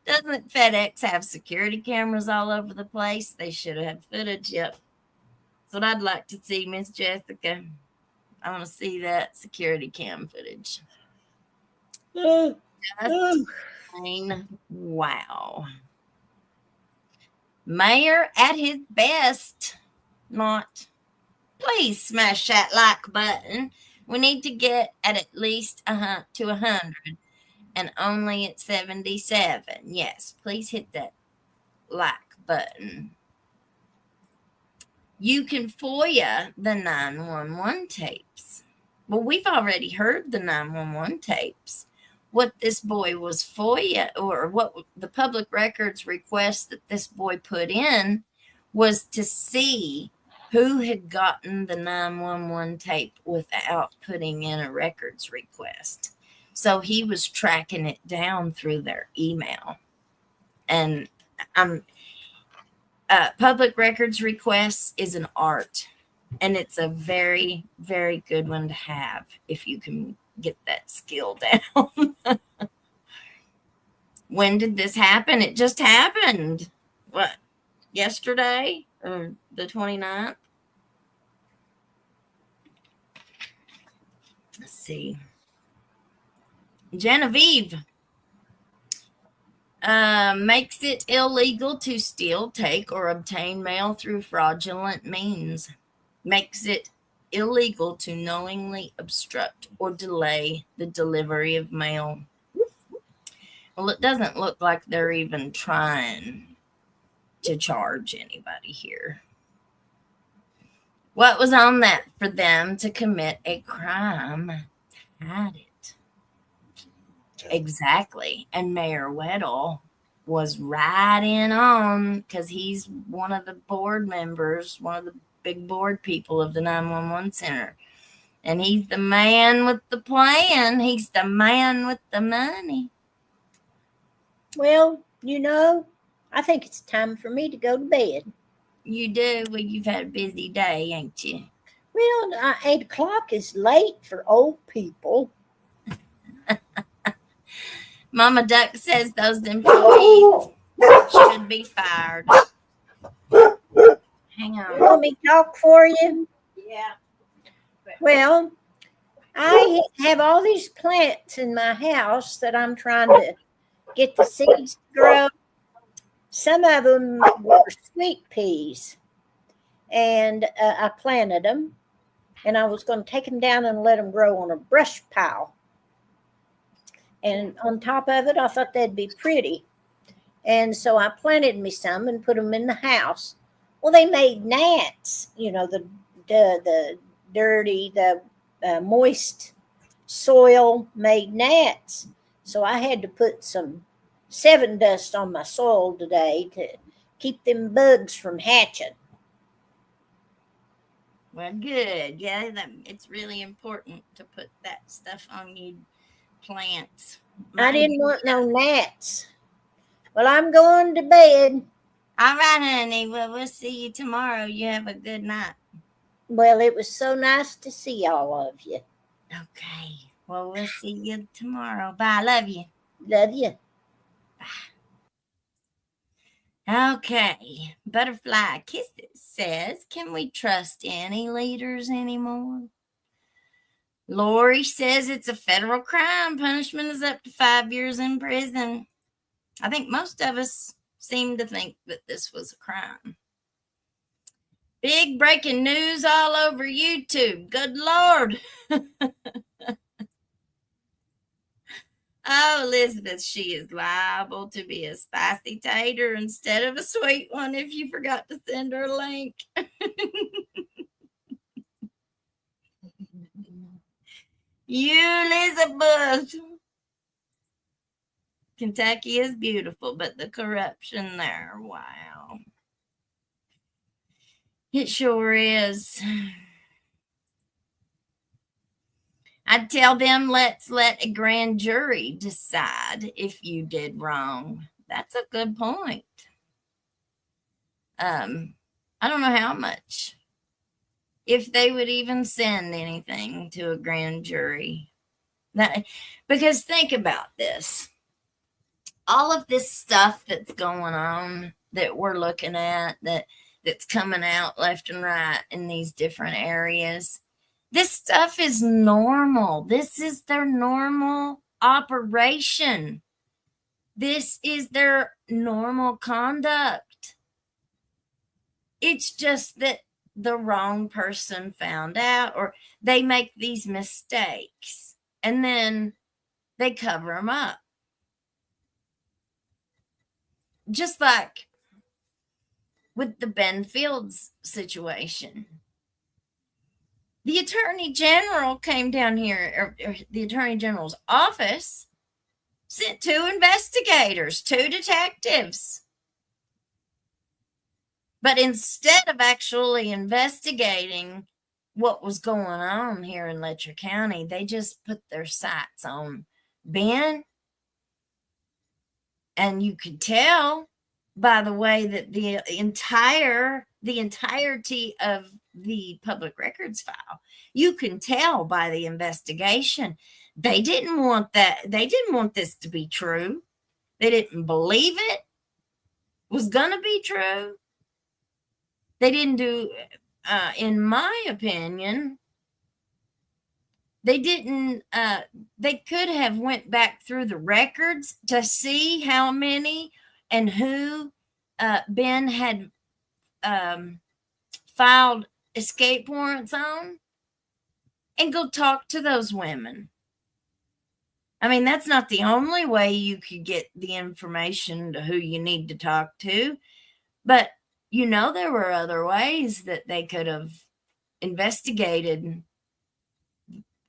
Doesn't FedEx have security cameras all over the place? They should have had footage. Yep. That's what I'd like to see, Miss Jessica. I want to see that security cam footage. Wow. Mayor at his best. Not. Please smash that like button. We need to get at least to 100 and only at 77. Yes, please hit that like button. You can FOIA the 911 tapes. Well, we've already heard the 911 tapes. What this boy was FOIA, or what the public records request that this boy put in, was to see who had gotten the 911 tape without putting in a records request. So he was tracking it down through their email. And public records requests is an art. And it's a very, very good one to have if you can get that skill down. When did this happen? It just happened. What? Yesterday? Or the 29th? Let's see. Genevieve makes it illegal to steal, take, or obtain mail through fraudulent means. Makes it illegal to knowingly obstruct or delay the delivery of mail. Well, it doesn't look like they're even trying to charge anybody here. What was on that for them to commit a crime? Had it. Exactly. And Mayor Weddle was right in on, because he's one of the board members, one of the big board people of the 911 center. And he's the man with the plan. He's the man with the money. Well, you know, I think it's time for me to go to bed. You do? Well, you've had a busy day, ain't you? Well, 8 o'clock is late for old people. Mama Duck says those employees should be fired. Hang on. Let me talk for you. Yeah. But Well, I have all these plants in my house that I'm trying to get the seeds to grow. Some of them were sweet peas, and I planted them, and I was going to take them down and let them grow on a brush pile. And on top of it, I thought they'd be pretty. And so I planted me some and put them in the house. Well, they made gnats, the dirty, the moist soil made gnats. So I had to put some 7 dust on my soil today to keep them bugs from hatching. Well, good. Yeah, it's really important to put that stuff on your plants. I didn't want no gnats. Well, I'm going to bed. All right, honey. Well, we'll see you tomorrow. You have a good night. Well, it was so nice to see all of you. Okay. Well, we'll see you tomorrow. Bye. Love you. Love you. Okay. Butterfly Kisses says, can we trust any leaders anymore? Lori says it's a federal crime. Punishment is up to 5 years in prison. I think most of us seem to think that this was a crime. Big breaking news all over YouTube. Good Lord. Oh, Elizabeth, she is liable to be a spicy tater instead of a sweet one if you forgot to send her a link. You, Elizabeth. Kentucky is beautiful, but the corruption there, wow. It sure is. I'd tell them, let's let a grand jury decide if you did wrong. That's a good point. I don't know how much. If they would even send anything to a grand jury. Because think about this. All of this stuff that's going on that we're looking at, that's coming out left and right in these different areas, this stuff is normal. This is their normal operation. This is their normal conduct. It's just that the wrong person found out, or they make these mistakes and then they cover them up. Just like with the Ben Fields situation. The Attorney General came down here, or the Attorney General's office sent 2 investigators, 2 detectives. But instead of actually investigating what was going on here in Letcher County, they just put their sights on Ben. And you could tell by the way that the entirety of the public records file, you can tell by the investigation, they didn't want that. They didn't want this to be true. They didn't believe it was going to be true. They didn't do, in my opinion, they didn't, they could have went back through the records to see how many and who Ben had filed escape warrants on, and go talk to those women. I mean, that's not the only way you could get the information to who you need to talk to, but there were other ways that they could have investigated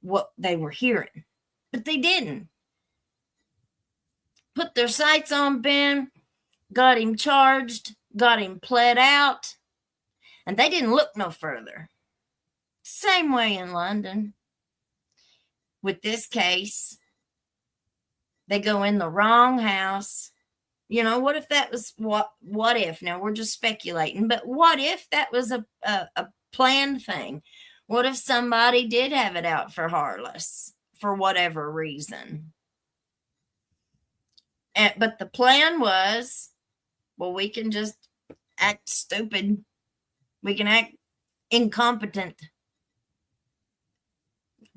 what they were hearing, but they didn't. Put their sights on Ben, got him charged, got him pled out, and they didn't look no further. Same way in London. With this case, they go in the wrong house. What if that was what if? Now we're just speculating, but what if that was a planned thing? What if somebody did have it out for Harless for whatever reason? But the plan was, well, we can just act stupid. We can act incompetent.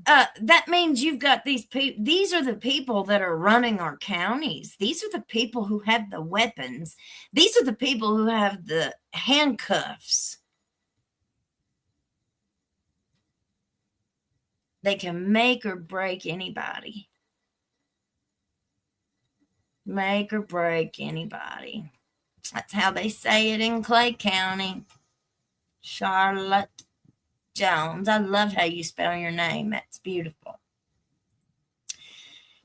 that means you've got these people. These are the people that are running our counties. These are the people who have the weapons. These are the people who have the handcuffs. They can make or break anybody. Make or break anybody. That's how they say it in Clay County. Charlotte Jones. I love how you spell your name. That's beautiful.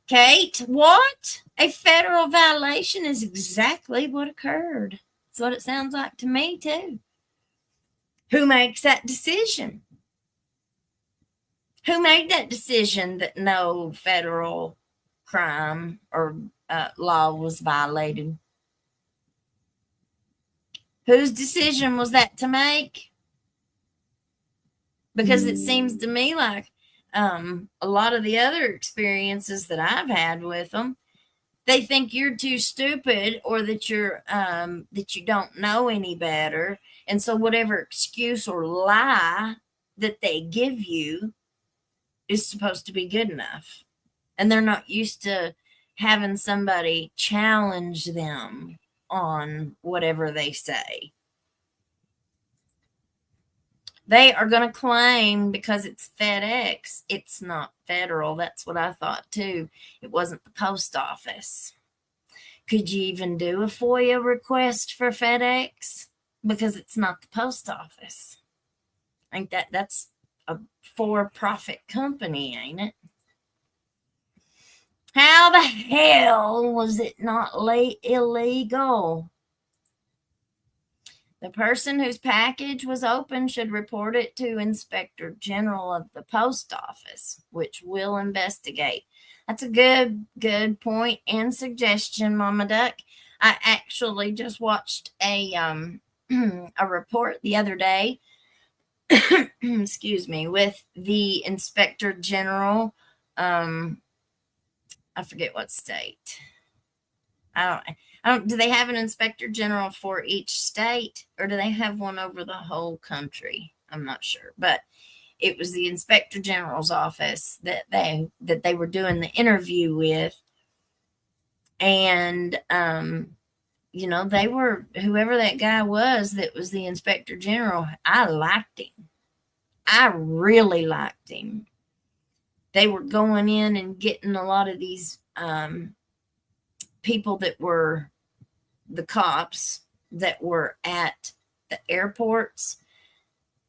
Kate, what? A federal violation is exactly what occurred. That's what it sounds like to me, too. Who makes that decision? Who made that decision that no federal crime or law was violated? Whose decision was that to make? Because it seems to me like a lot of the other experiences that I've had with them, they think you're too stupid or that you're that you don't know any better, and so whatever excuse or lie that they give you is supposed to be good enough, and they're not used to having somebody challenge them on whatever they say. They are going to claim because it's FedEx, it's not federal. That's what I thought too. It wasn't the post office. Could you even do a FOIA request for FedEx? Because it's not the post office. I think that's a for-profit company, ain't it? How the hell was it not illegal? The person whose package was open should report it to Inspector General of the Post Office, which will investigate. That's a good point and suggestion, Mama Duck. I actually just watched a report the other day, excuse me, with the Inspector General. I forget what state. I don't. Do they have an Inspector General for each state, or do they have one over the whole country? I'm not sure, but it was the Inspector General's office that they were doing the interview with, and they were, whoever that guy was that was the Inspector General. I liked him. I really liked him. They were going in and getting a lot of these people that were the cops that were at the airports.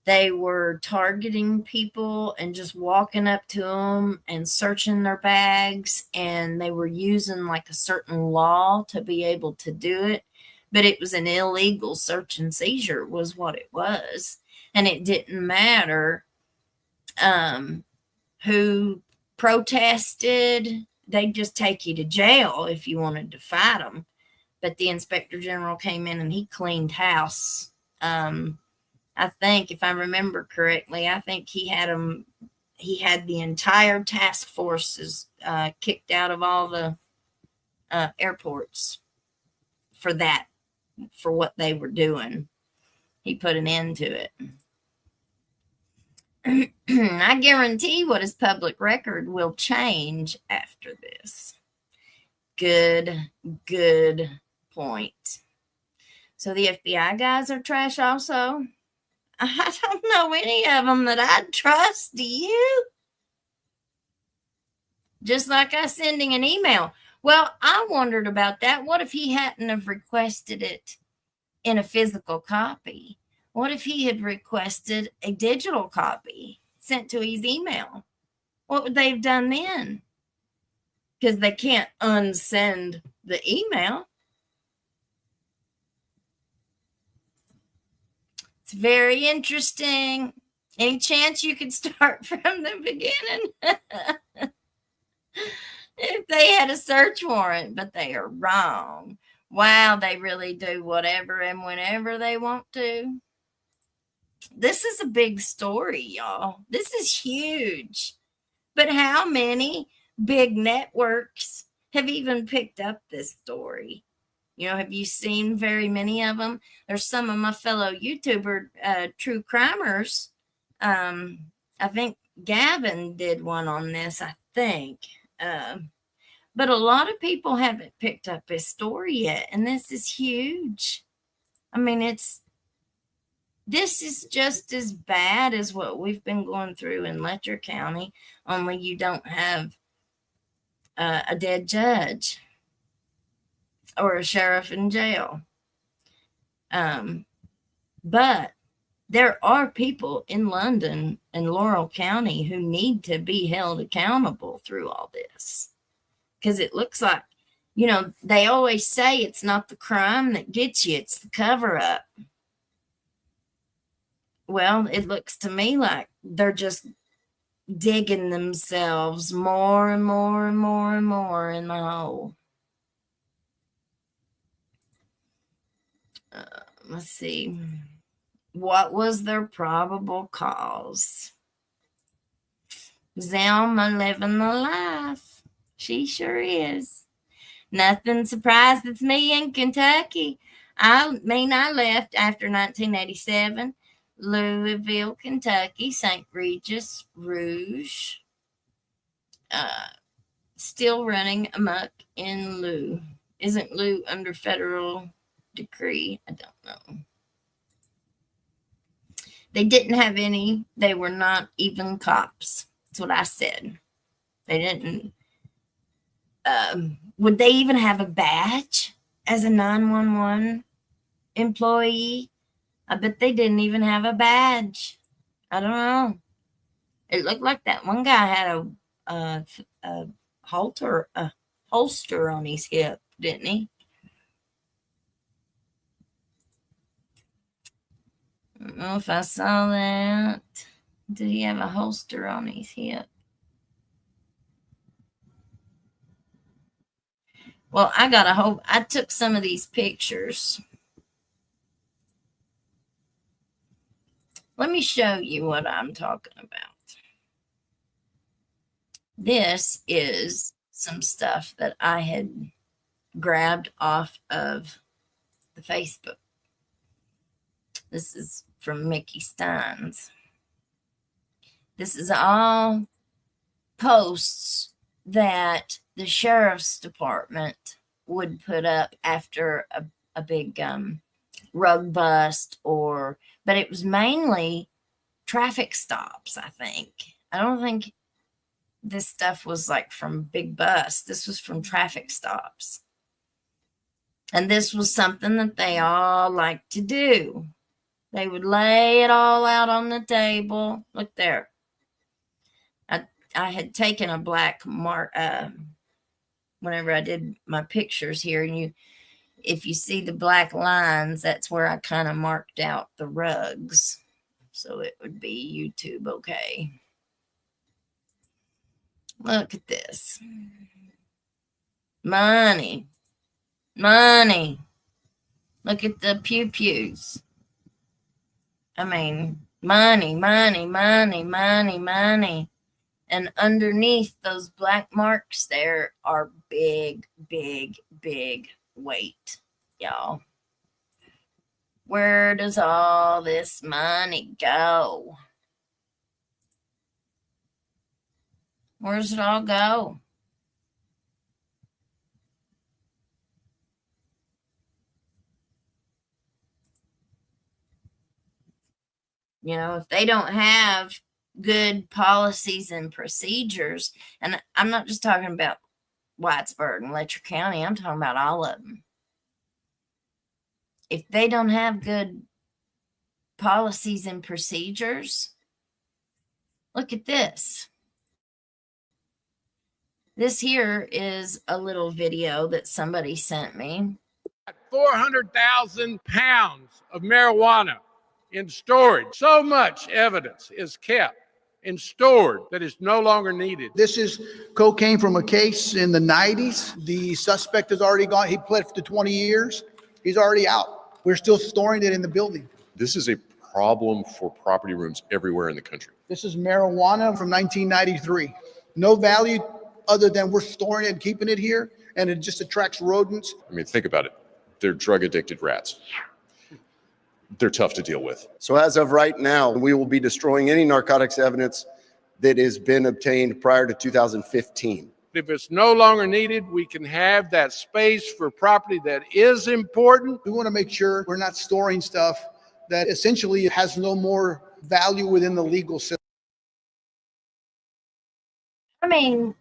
They were targeting people and just walking up to them and searching their bags, and they were using like a certain law to be able to do it, but it was an illegal search and seizure was what it was. And it didn't matter who protested. They'd just take you to jail if you wanted to fight them. But the Inspector General came in and he cleaned house. I think, if I remember correctly, I think he had the entire task forces kicked out of all the airports for what they were doing. He put an end to it. I guarantee what is public record will change after this. Good point. So the FBI guys are trash also? I don't know any of them that I'd trust. Do you? Just like us sending an email. Well, I wondered about that. What if he hadn't have requested it in a physical copy? What if he had requested a digital copy sent to his email? What would they have done then? Because they can't unsend the email. It's very interesting. Any chance you could start from the beginning? If they had a search warrant, but they are wrong. Wow, they really do whatever and whenever they want to. This is a big story, y'all. This is huge. But how many big networks have even picked up this story? Have you seen very many of them? There's some of my fellow YouTuber true crimers. I think Gavin did one on this, I think. But a lot of people haven't picked up his story yet, and this is huge. I mean, this is just as bad as what we've been going through in Letcher County, only you don't have a dead judge or a sheriff in jail. But there are people in London and Laurel County who need to be held accountable through all this. Because it looks like, they always say it's not the crime that gets you, it's the cover-up. Well, it looks to me like they're just digging themselves more and more and more and more in the hole. Let's see. What was their probable cause? Zelma living the life. She sure is. Nothing surprises me in Kentucky. I left after 1987. Louisville, Kentucky, St. Regis, Rouge. Still running amok in Lou. Isn't Lou under federal decree? I don't know. They didn't have any. They were not even cops. That's what I said. They didn't. Would they even have a badge as a 911 employee? I bet they didn't even have a badge. I don't know. It looked like that one guy had a holster on his hip, didn't he? I don't know if I saw that. Did he have a holster on his hip? Well, I took some of these pictures. Let me show you what I'm talking about. This is some stuff that I had grabbed off of the Facebook. This is from Mickey Steins. This is all posts that the sheriff's department would put up after a big rug bust, but it was mainly traffic stops, I think. I don't think this stuff was like from big busts. This was from traffic stops. And this was something that they all like to do. They would lay it all out on the table. Look there. I had taken a black mark whenever I did my pictures here, and if you see the black lines, that's where I kind of marked out the rugs. So it would be YouTube okay. Look at this. Money. Look at the pew-pews. I mean, money. And underneath those black marks there are big weight, y'all. Where does all this money go? Where does it all go? If they don't have good policies and procedures, and I'm not just talking about Whitesburg and Letcher County, I'm talking about all of them. If they don't have good policies and procedures, look at this. This here is a little video that somebody sent me. 400,000 pounds of marijuana in storage. So much evidence is kept and stored that is no longer needed. This is cocaine from a case in the 90s. The suspect is already gone. He pled to 20 years. He's already out. We're still storing it in the building. This is a problem for property rooms everywhere in the country. This is marijuana from 1993. No value other than we're storing it and keeping it here, and it just attracts rodents. I mean, think about it. They're drug addicted rats. They're tough to deal with. So as of right now, we will be destroying any narcotics evidence that has been obtained prior to 2015. If it's no longer needed, we can have that space for property that is important. We want to make sure we're not storing stuff that essentially has no more value within the legal system. I mean,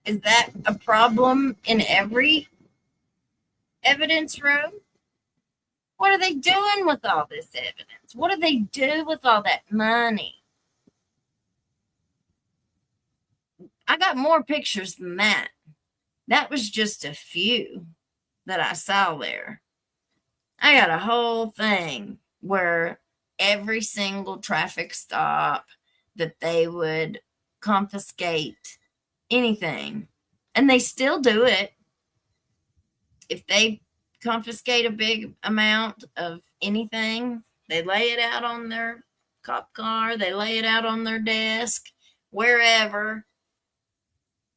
is that a problem in every evidence room? What are they doing with all this evidence? What do they do with all that money? I got more pictures than that. That was just a few that I saw there. I got a whole thing where every single traffic stop that they would confiscate anything, and they still do it. If they confiscate a big amount of anything, they lay it out on their cop car, they lay it out on their desk, wherever,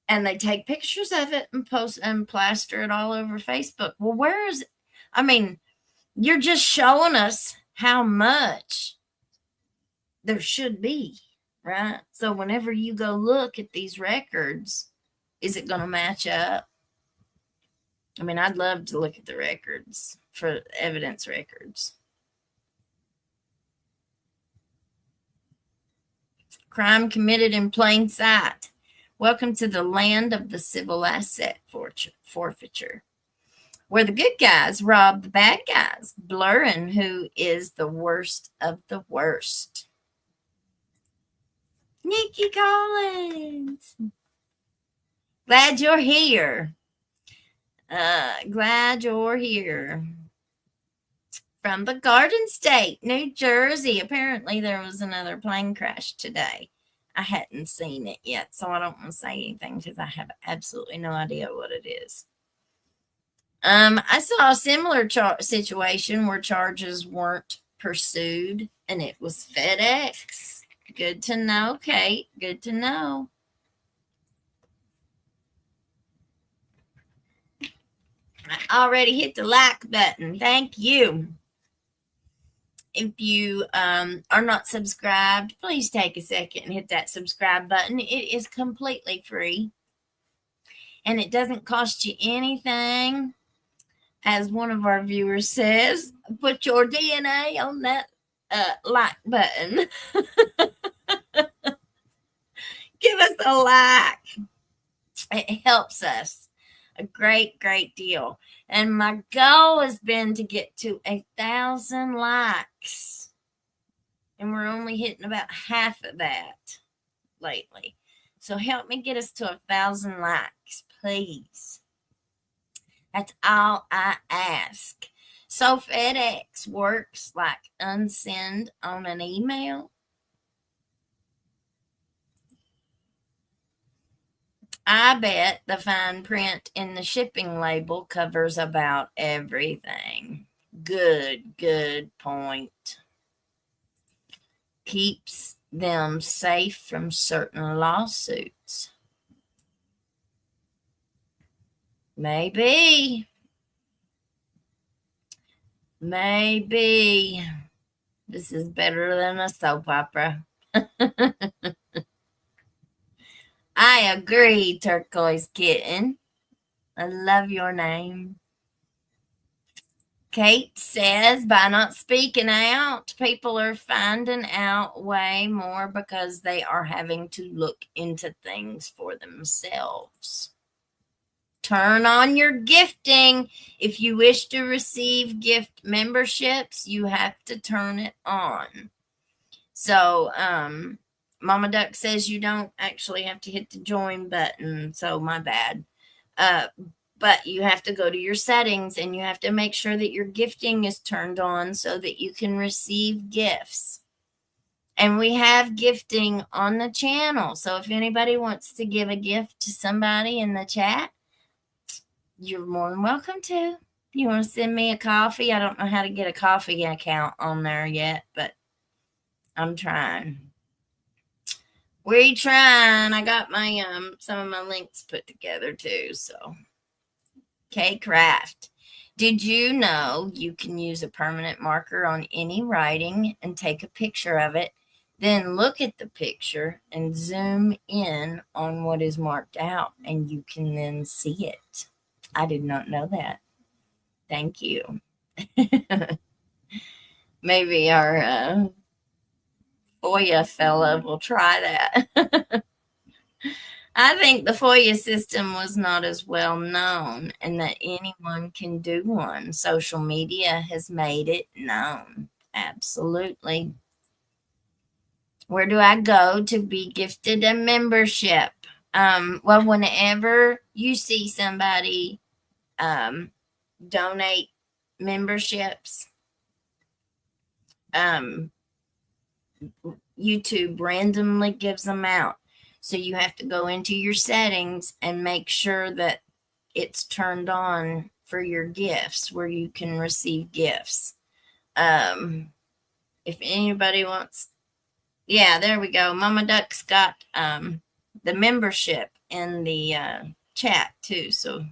and they take pictures of it and post and plaster it all over Facebook. Well, where is it? I mean, you're just showing us how much there should be, right? So whenever you go look at these records, is it going to match up? I mean, I'd love to look at the records for evidence records. Crime committed in plain sight. Welcome to the land of the civil asset forfeiture, where the good guys rob the bad guys, blurring who is the worst of the worst. Nikki Collins. Glad you're here. Glad you're here. From the Garden State, New Jersey. Apparently there was another plane crash today. I hadn't seen it yet, so I don't want to say anything because I have absolutely no idea what it is. I saw a similar situation where charges weren't pursued, and it was FedEx. Good to know, Kate. Good to know. I already hit the like button. Thank you. If you are not subscribed, please take a second and hit that subscribe button. It is completely free, and it doesn't cost you anything. As one of our viewers says, put your DNA on that like button. Give us a like. It helps us a great deal. And my goal has been to get to 1,000 likes. And we're only hitting about half of that lately. So help me get us to 1,000 likes, please. That's all I ask. So FedEx works like unsend on an email. I bet the fine print in the shipping label covers about everything. Good point. Keeps them safe from certain lawsuits. Maybe. This is better than a soap opera. I agree, Turquoise Kitten. I love your name. Kate says, by not speaking out, people are finding out way more because they are having to look into things for themselves. Turn on your gifting. If you wish to receive gift memberships, you have to turn it on. So, Mama Duck says you don't actually have to hit the join button, so my bad. But you have to go to your settings and you have to make sure that your gifting is turned on so that you can receive gifts. And we have gifting on the channel. So if anybody wants to give a gift to somebody in the chat, you're more than welcome to. If you want to send me a coffee, I don't know how to get a coffee account on there yet, but I'm trying. We're trying. I got my some of my links put together too. So, K Craft. Did you know you can use a permanent marker on any writing and take a picture of it, Then look at the picture and zoom in on what is marked out, and you can then see it. I did not know that. Thank you. Maybe our FOIA fella will try that. I think the FOIA system was not as well known, and that anyone can do one. Social media has made it known. Absolutely. Where do I go to be gifted a membership? Well, whenever you see somebody donate memberships, YouTube randomly gives them out. So you have to go into your settings and make sure that it's turned on for your gifts, where you can receive gifts. If anybody wants, yeah, there we go. Mama Duck's got the membership in the chat too. So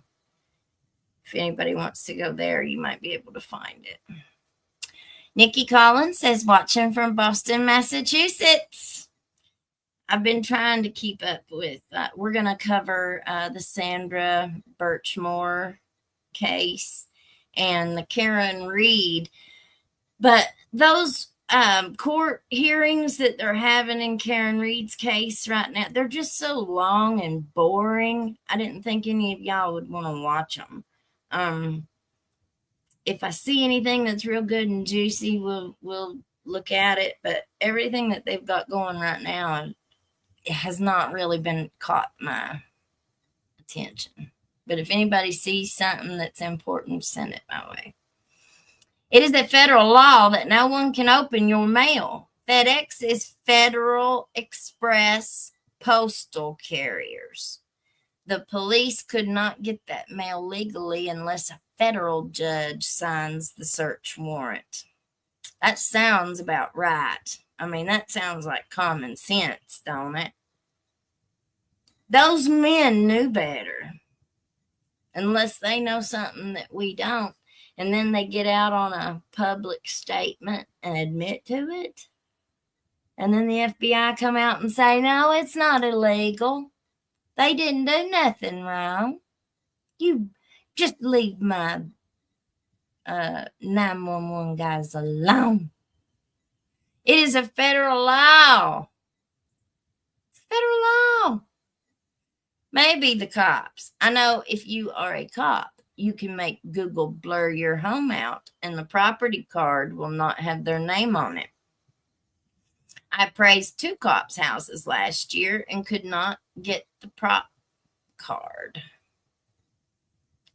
if anybody wants to go there, you might be able to find it. Nikki Collins says, watching from Boston, Massachusetts. I've been trying to keep up with, we're going to cover the Sandra Birchmore case and the Karen Reed. But those court hearings that they're having in Karen Reed's case right now, they're just so long and boring. I didn't think any of y'all would want to watch them. If I see anything that's real good and juicy, we'll look at it. But everything that they've got going right now, it has not really been caught my attention. But if anybody sees something that's important, send it my way. It is a federal law that no one can open your mail. FedEx is Federal Express postal carriers. The police could not get that mail legally unless a federal judge signs the search warrant. That sounds about right. I mean, that sounds like common sense, don't it? Those men knew better, unless they know something that we don't, and then they get out on a public statement and admit to it. And then the FBI come out and say, no, it's not illegal. They didn't do nothing wrong. You just leave my 911 guys alone. It is a federal law. It's a federal law. Maybe the cops. I know if you are a cop, you can make Google blur your home out and the property card will not have their name on it. I appraised 2 cops' houses last year and could not get the prop card.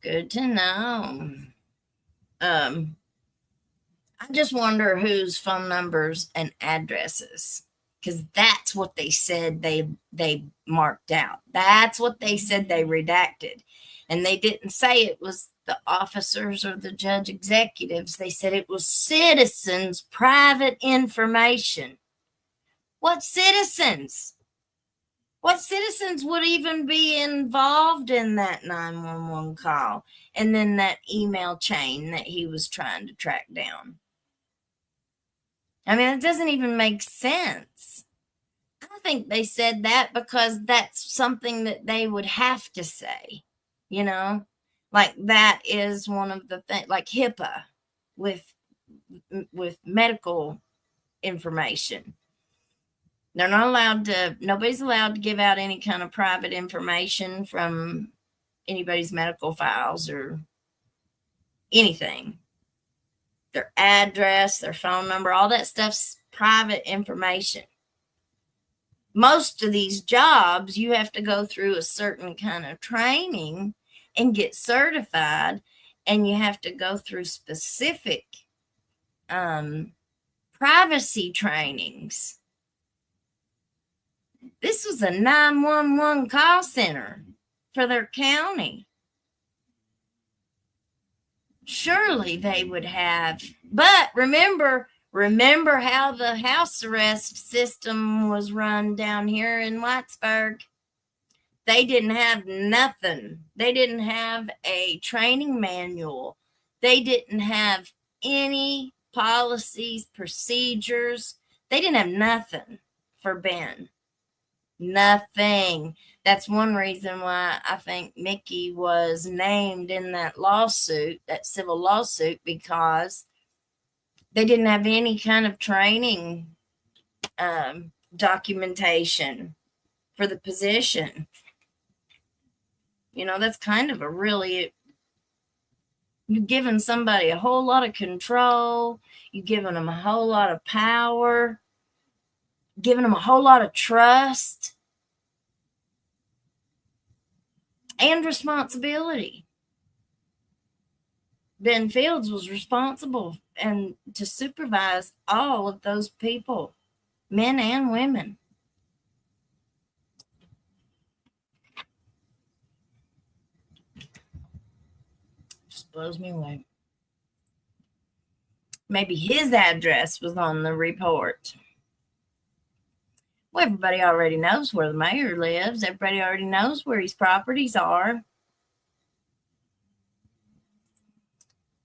Good to know. I just wonder whose phone numbers and addresses, because that's what they said they marked out. That's what they said they redacted. And they didn't say it was the officers or the judge executives. They said it was citizens' private information. What citizens? What citizens would even be involved in that 911 call and then that email chain that he was trying to track down? I mean, it doesn't even make sense. I think they said that because that's something that they would have to say, you know? Like that is one of the things, like HIPAA with medical information. They're not allowed to, nobody's allowed to give out any kind of private information from anybody's medical files or anything. Their address, their phone number, all that stuff's private information. Most of these jobs, you have to go through a certain kind of training and get certified, and you have to go through specific privacy trainings. This was a 911 call center for their county. Surely they would have, but remember how the house arrest system was run down here in Whitesburg. They didn't have nothing. They didn't have a training manual. They didn't have any policies, procedures. They didn't have nothing. for Ben. Nothing. That's one reason why I think Mickey was named in that lawsuit, that civil lawsuit, because they didn't have any kind of training documentation for the position. You know, that's kind of a really, you're giving somebody a whole lot of control. You're giving them a whole lot of power, giving them a whole lot of trust and responsibility. Ben Fields was responsible and to supervise all of those people, men and women. Just blows me away. Maybe his address was on the report. Well, everybody already knows where the mayor lives. Everybody already knows where his properties are.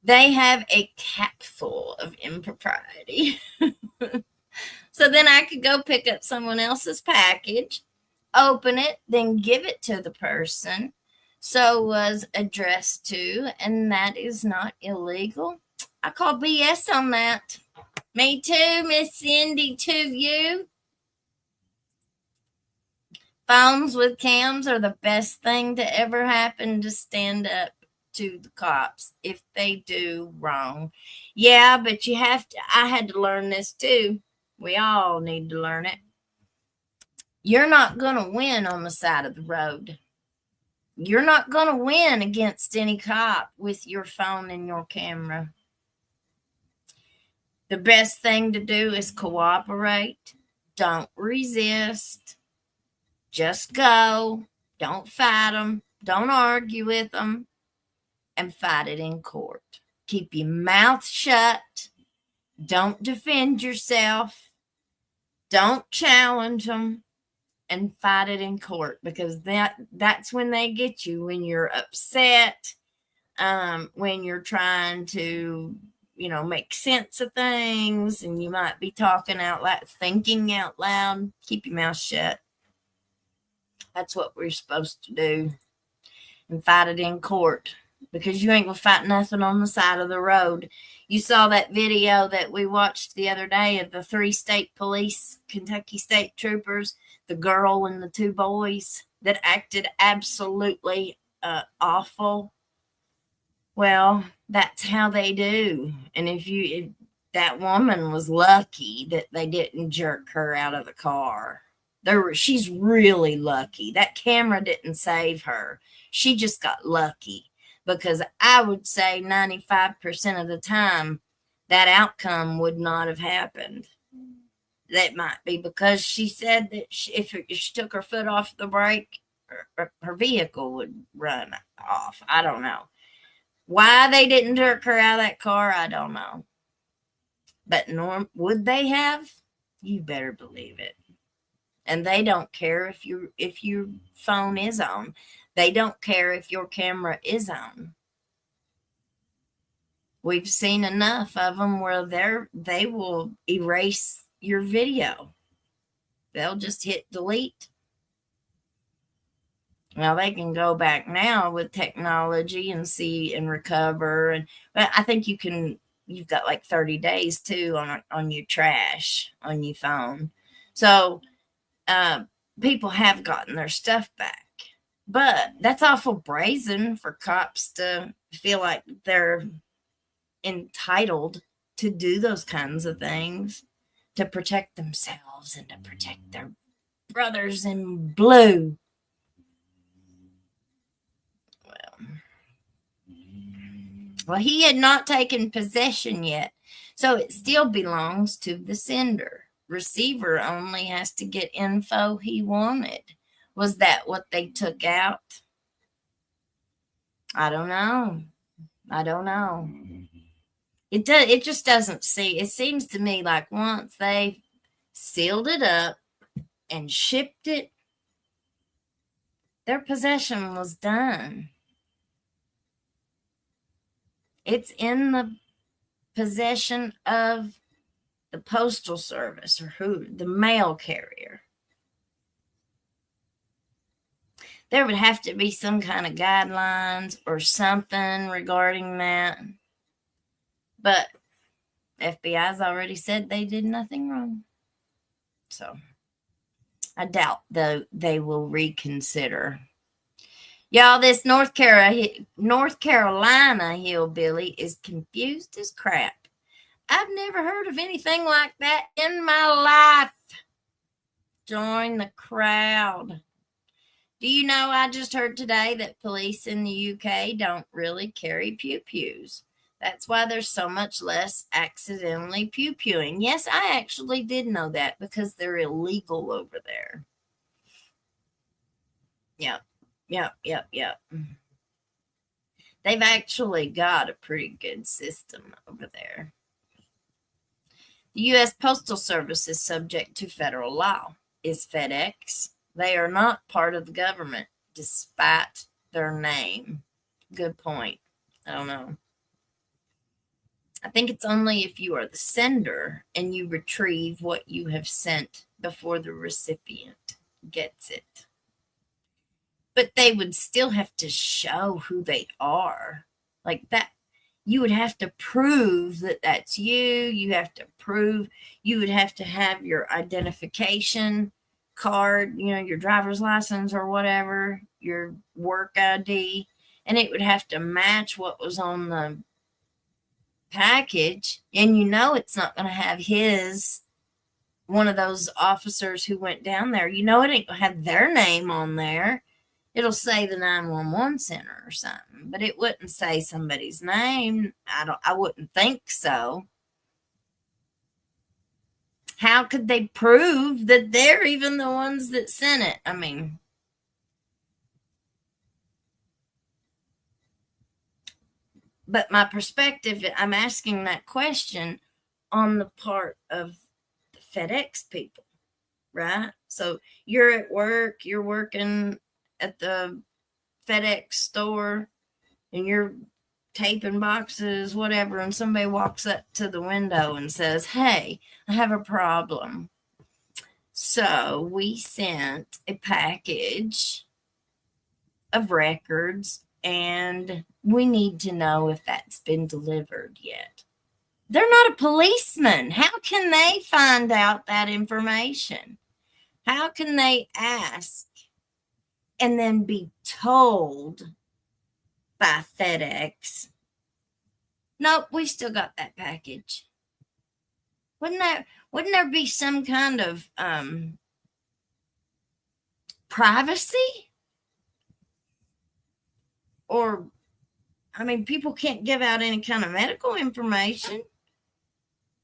They have a cap full of impropriety. So then I could go pick up someone else's package, open it, then give it to the person so was addressed to, and that is not illegal. I call BS on that. Me too, Miss Cindy, to you. Phones with cams are the best thing to ever happen to stand up to the cops if they do wrong. Yeah, but you have to, I had to learn this too. We all need to learn it. You're not going to win on the side of the road. You're not going to win against any cop with your phone and your camera. The best thing to do is cooperate. Don't resist. Just go. Don't fight them. Don't argue with them. And fight it in court. Keep your mouth shut. Don't defend yourself. Don't challenge them. And fight it in court, because that's when they get you, when you're upset, when you're trying to, make sense of things, and you might be talking out loud, thinking out loud. Keep your mouth shut. That's what we're supposed to do, and fight it in court, because you ain't gonna fight nothing on the side of the road. You saw that video that we watched the other day of the 3 state police, Kentucky state troopers, the girl and the 2 boys that acted absolutely awful. Well, that's how they do. And if that woman was lucky that they didn't jerk her out of the car. She's really lucky. That camera didn't save her. She just got lucky, because I would say 95% of the time that outcome would not have happened. That might be because she said that if she took her foot off the brake, her vehicle would run off. I don't know. Why they didn't jerk her out of that car, I don't know. But would they have? You better believe it. And they don't care if your phone is on. They don't care if your camera is on. We've seen enough of them where they will erase your video. They'll just hit delete. Well, they can go back now with technology and see and recover. And I think you've got like 30 days too on your trash on your phone. So people have gotten their stuff back. But that's awful brazen for cops to feel like they're entitled to do those kinds of things, to protect themselves and to protect their brothers in blue. Well, he had not taken possession yet, so it still belongs to the sender. Receiver only has to get info he wanted. Was that what they took out? I don't know. It just doesn't see. It seems to me like once they sealed it up and shipped it, their possession was done. It's in the possession of the postal service or the mail carrier. There would have to be some kind of guidelines or something regarding that. But FBI's already said they did nothing wrong. So I doubt they will reconsider. Y'all, this North Carolina hillbilly is confused as crap. I've never heard of anything like that in my life. Join the crowd. Do you know, I just heard today that police in the UK don't really carry pew-pews. That's why there's so much less accidentally pew-pewing. Yes, I actually did know that because they're illegal over there. Yep. They've actually got a pretty good system over there. The U.S. Postal Service is subject to federal law. Is FedEx? They are not part of the government, despite their name. Good point. I don't know. I think it's only if you are the sender and you retrieve what you have sent before the recipient gets it. But they would still have to show who they are. Like that, you would have to prove that that's you. You have to prove, you would have to have your identification card, your driver's license or whatever, your work ID, and it would have to match what was on the package. And it's not going to have one of those officers who went down there. It ain't going to have their name on there. It'll say the 911 center or something, but it wouldn't say somebody's name. I wouldn't think so. How could they prove that they're even the ones that sent it? I mean, but my perspective, I'm asking that question on the part of the FedEx people, right? So you're at work, you're working at the FedEx store, and you're taping boxes, whatever, and somebody walks up to the window and says, "Hey, I have a problem. So we sent a package of records, and we need to know if that's been delivered yet." They're not a policeman. How can they find out that information? How can they ask and then be told by FedEx, "Nope, we still got that package"? Wouldn't there be some kind of privacy? Or, people can't give out any kind of medical information.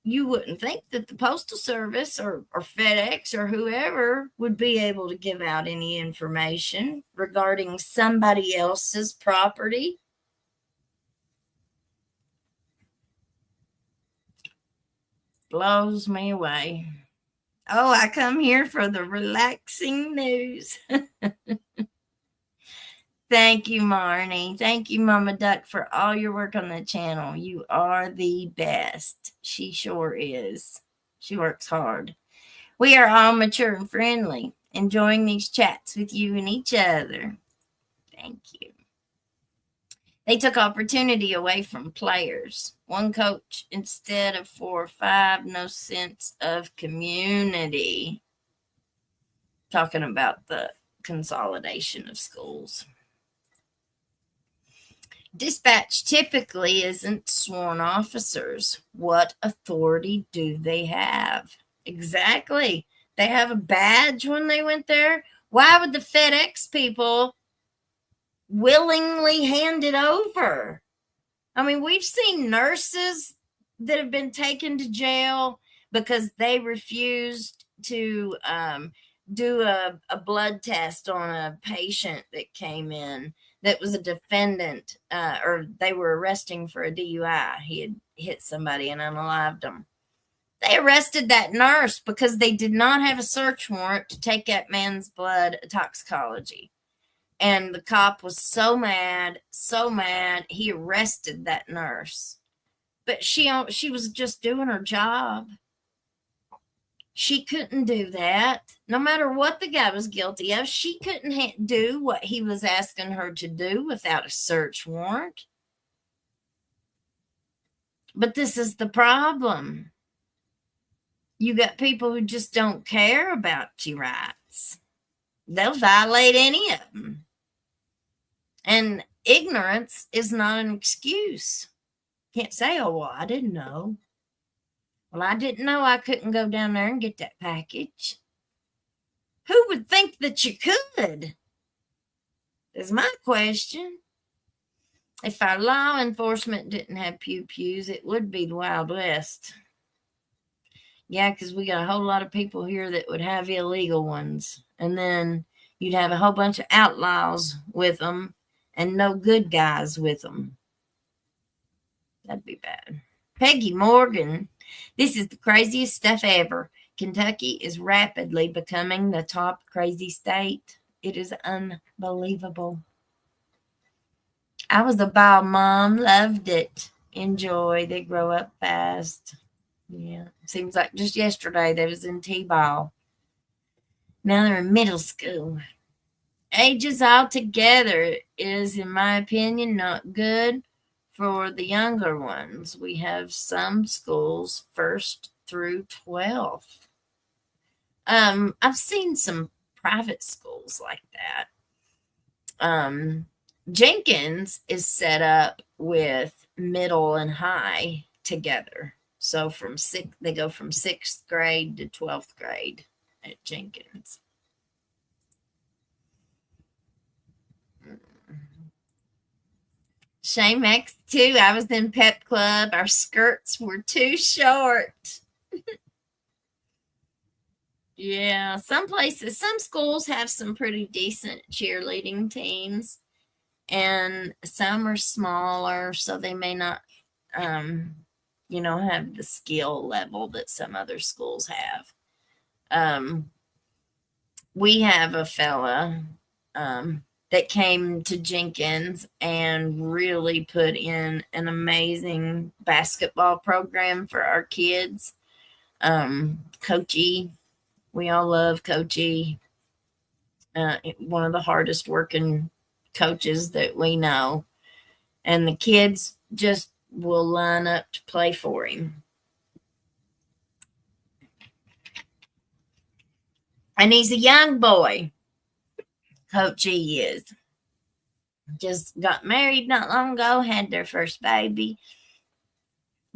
You wouldn't think that the Postal Service or FedEx or whoever would be able to give out any information regarding somebody else's property. Blows me away. Oh, I come here for the relaxing news. Thank you, Marnie. Thank you, Mama Duck, for all your work on the channel. You are the best. She sure is. She works hard. We are all mature and friendly, enjoying these chats with you and each other. Thank you. They took opportunity away from players. One coach instead of 4 or 5. No sense of community. Talking about the consolidation of schools. Dispatch typically isn't sworn officers. What authority do they have? Exactly. They have a badge when they went there. Why would the FedEx people willingly hand it over? We've seen nurses that have been taken to jail because they refused to do a blood test on a patient that came in that was a defendant, or they were arresting for a DUI. He had hit somebody and unalived them. They arrested that nurse because they did not have a search warrant to take that man's blood toxicology. And the cop was so mad, he arrested that nurse. But she was just doing her job. She couldn't do that. No matter what the guy was guilty of, she couldn't do what he was asking her to do without a search warrant. But this is the problem. You got people who just don't care about your rights. They'll violate any of them. And ignorance is not an excuse. Can't say, oh, well, I didn't know. Well, I didn't know I couldn't go down there and get that package. Who would think that you could? Is my question. If our law enforcement didn't have pew-pews, it would be the Wild West. Yeah, because we got a whole lot of people here that would have illegal ones. And then you'd have a whole bunch of outlaws with them and no good guys with them. That'd be bad. Peggy Morgan, this is the craziest stuff ever. Kentucky is rapidly becoming the top crazy state. It is unbelievable. I was a ball mom, loved it. Enjoy. They grow up fast. Yeah, seems like just yesterday they was in T-ball. Now they're in middle school. Ages altogether is, in my opinion, not good for the younger ones. We have some schools 1st through 12th. I've seen some private schools like that. Jenkins is set up with middle and high together. So they go from 6th grade to 12th grade at Jenkins. Shame X2. I was in pep club. Our skirts were too short. Yeah, some schools have some pretty decent cheerleading teams, and some are smaller, so they may not, have the skill level that some other schools have. We have a fella that came to Jenkins and really put in an amazing basketball program for our kids. Coachy. We all love Coachy. One of the hardest working coaches that we know. And the kids just will line up to play for him. And he's a young boy. Coachy is. Just got married not long ago, had their first baby.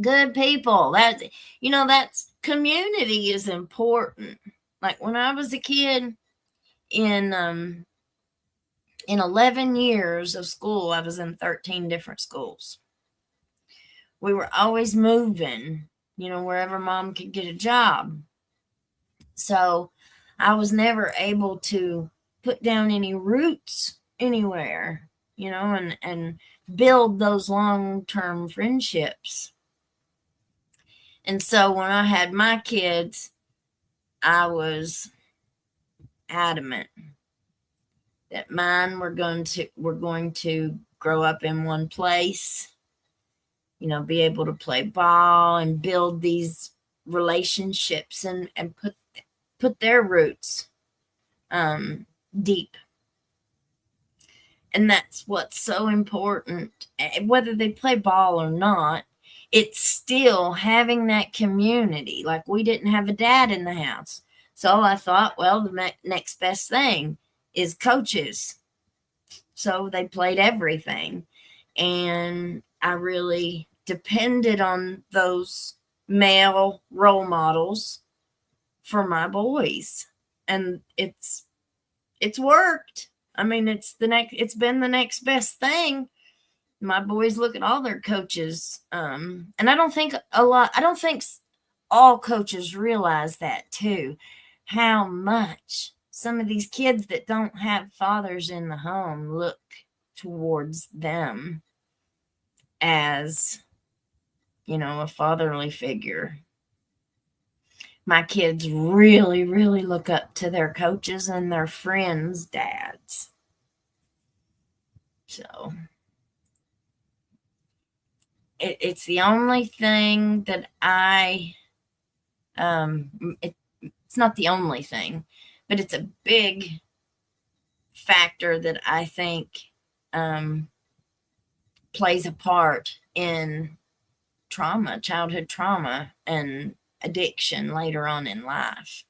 Good people. That's community is important. Like when I was a kid, in 11 years of school, I was in 13 different schools. We were always moving, wherever mom could get a job. So I was never able to put down any roots anywhere, and build those long-term friendships. And so when I had my kids, I was adamant that mine were going to grow up in one place, be able to play ball and build these relationships and put their roots deep. And that's what's so important. Whether they play ball or not, it's still having that community. Like we didn't have a dad in the house. So I thought, well, the next best thing is coaches. So they played everything. And I really depended on those male role models for my boys. And it's worked. I mean, it's been the next best thing. My boys look at all their coaches. And I don't think all coaches realize that too, how much some of these kids that don't have fathers in the home look towards them as, a fatherly figure. My kids really, really look up to their coaches and their friends' dads. So it's the only thing that It's not the only thing, but it's a big factor that I think plays a part in trauma, childhood trauma, and addiction later on in life.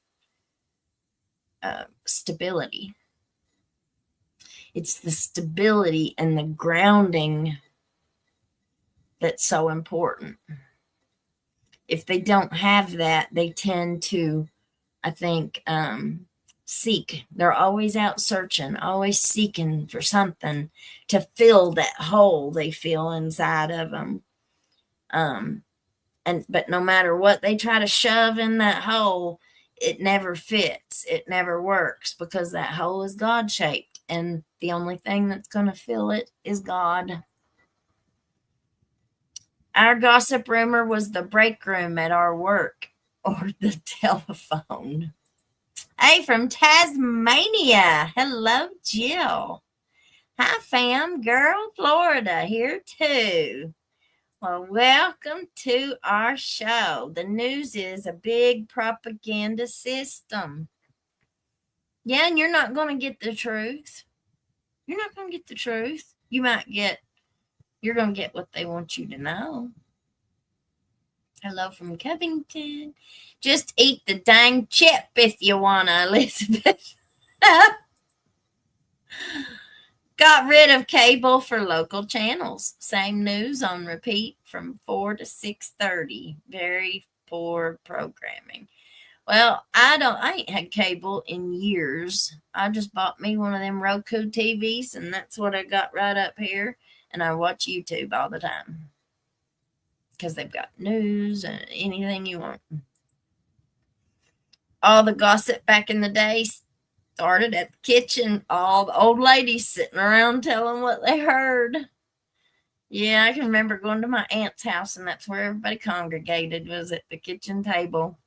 Stability. It's the stability and the grounding that's so important. If they don't have that, they tend to, I think, seek. They're always out searching, always seeking for something to fill that hole they feel inside of them. But no matter what they try to shove in that hole, it never fits. It never works because that hole is God-shaped, and the only thing that's going to fill it is God. Our gossip rumor was the break room at our work or the telephone. Hey, from Tasmania. Hello, Jill. Hi, fam. Girl, Florida here too. Well, welcome to our show. The news is a big propaganda system. Yeah, and you're not going to get the truth. You're not going to get the truth. You're going to get what they want you to know. Hello from Covington. Just eat the dang chip if you want to, Elizabeth. Got rid of cable for local channels. Same news on repeat from 4 to 6:30. Very poor programming. Well, I ain't had cable in years. I just bought me one of them Roku TVs, and that's what I got right up here. And I watch YouTube all the time because they've got news and anything you want. All the gossip back in the day started at the kitchen. All the old ladies sitting around telling what they heard. Yeah, I can remember going to my aunt's house, and that's where everybody congregated, was at the kitchen table.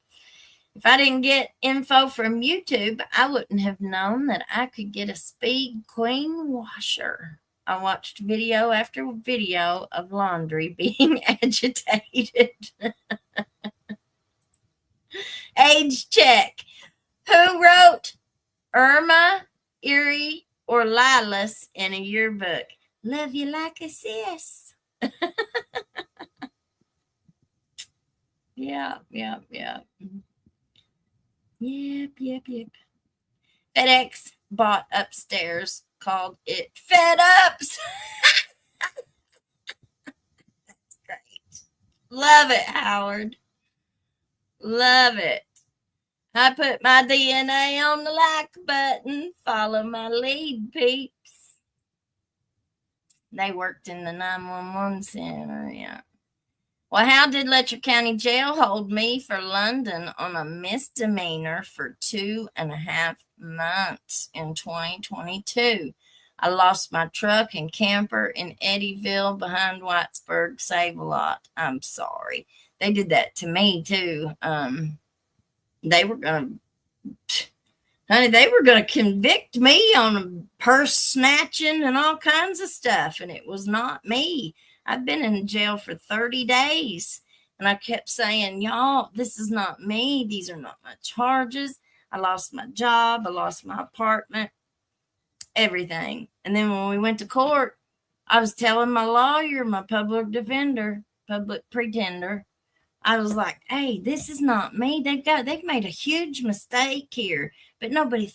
If I didn't get info from YouTube, I wouldn't have known that I could get a Speed Queen washer. I watched video after video of laundry being agitated. Age check. Who wrote Irma, Erie, or Lilas in a yearbook? Love you like a sis. Yeah. Yep. FedEx bought upstairs, called it Fed Ups. That's great. Love it, Howard. Love it. I put my DNA on the like button. Follow my lead, peeps. They worked in the 911 center, yeah. Well, how did Letcher County Jail hold me for London on a misdemeanor for 2.5 months in 2022? I lost my truck and camper in Eddyville behind Whitesburg. Save a lot. I'm sorry. They did that to me, too. They were going to convict me on purse snatching and all kinds of stuff, and it was not me. I've been in jail for 30 days, and I kept saying, y'all, this is not me. These are not my charges. I lost my job. I lost my apartment, everything. And then when we went to court, I was telling my lawyer, my public defender, public pretender, I was like, hey, this is not me. They've made a huge mistake here. But nobody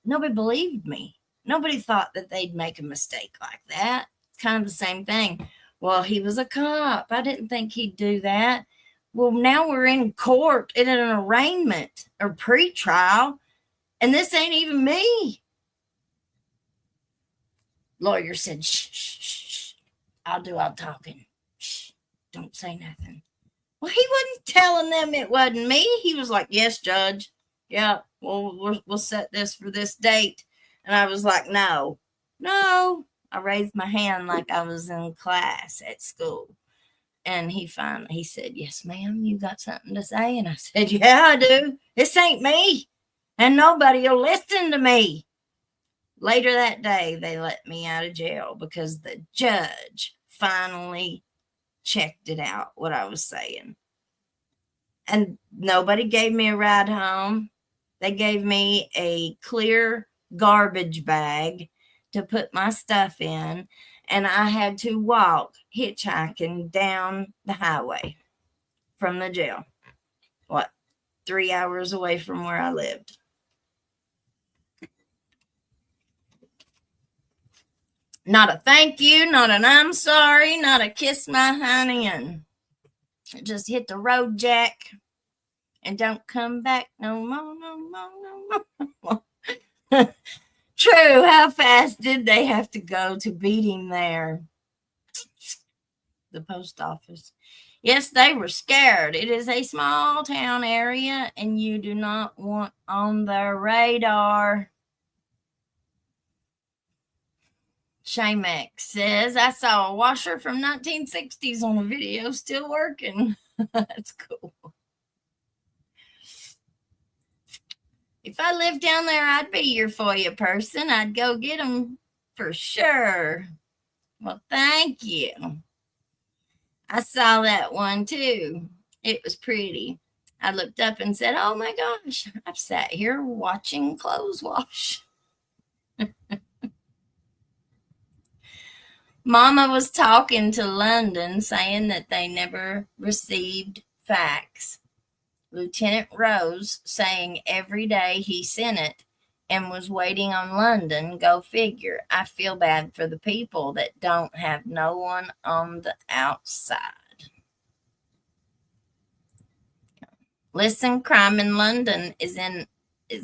believed me. Nobody thought that they'd make a mistake like that. It's kind of the same thing. Well, he was a cop. I didn't think he'd do that. Well, now we're in court in an arraignment or pre-trial, and this ain't even me. Lawyer said, shh. I'll do all talking. Shh, don't say nothing. Well, he wasn't telling them it wasn't me. He was like, yes, Judge. Yeah, well, we'll set this for this date. And I was like, no. I raised my hand like I was in class at school. And he said, yes, ma'am, you got something to say? And I said, yeah, I do. This ain't me. And nobody will listen to me. Later that day, they let me out of jail because the judge finally checked it out, what I was saying. And nobody gave me a ride home. They gave me a clear garbage bag to put my stuff in, and I had to walk hitchhiking down the highway from the jail. 3 hours away from where I lived. Not a thank you, not an I'm sorry, not a kiss my honey, and just hit the road, Jack, and don't come back no more, no more, no more. True, how fast did they have to go to beat him there? The post office. Yes, they were scared. It is a small town area, and you do not want on their radar. Shamex says, I saw a washer from 1960s on a video still working. That's cool. If I lived down there, I'd be your FOIA person. I'd go get them for sure. Well, thank you. I saw that one too. It was pretty. I looked up and said, oh my gosh, I've sat here watching clothes wash. Mama was talking to London saying that they never received fax. Lieutenant Rose saying every day he sent it and was waiting on London. Go figure. I feel bad for the people that don't have no one on the outside. Listen, crime in London is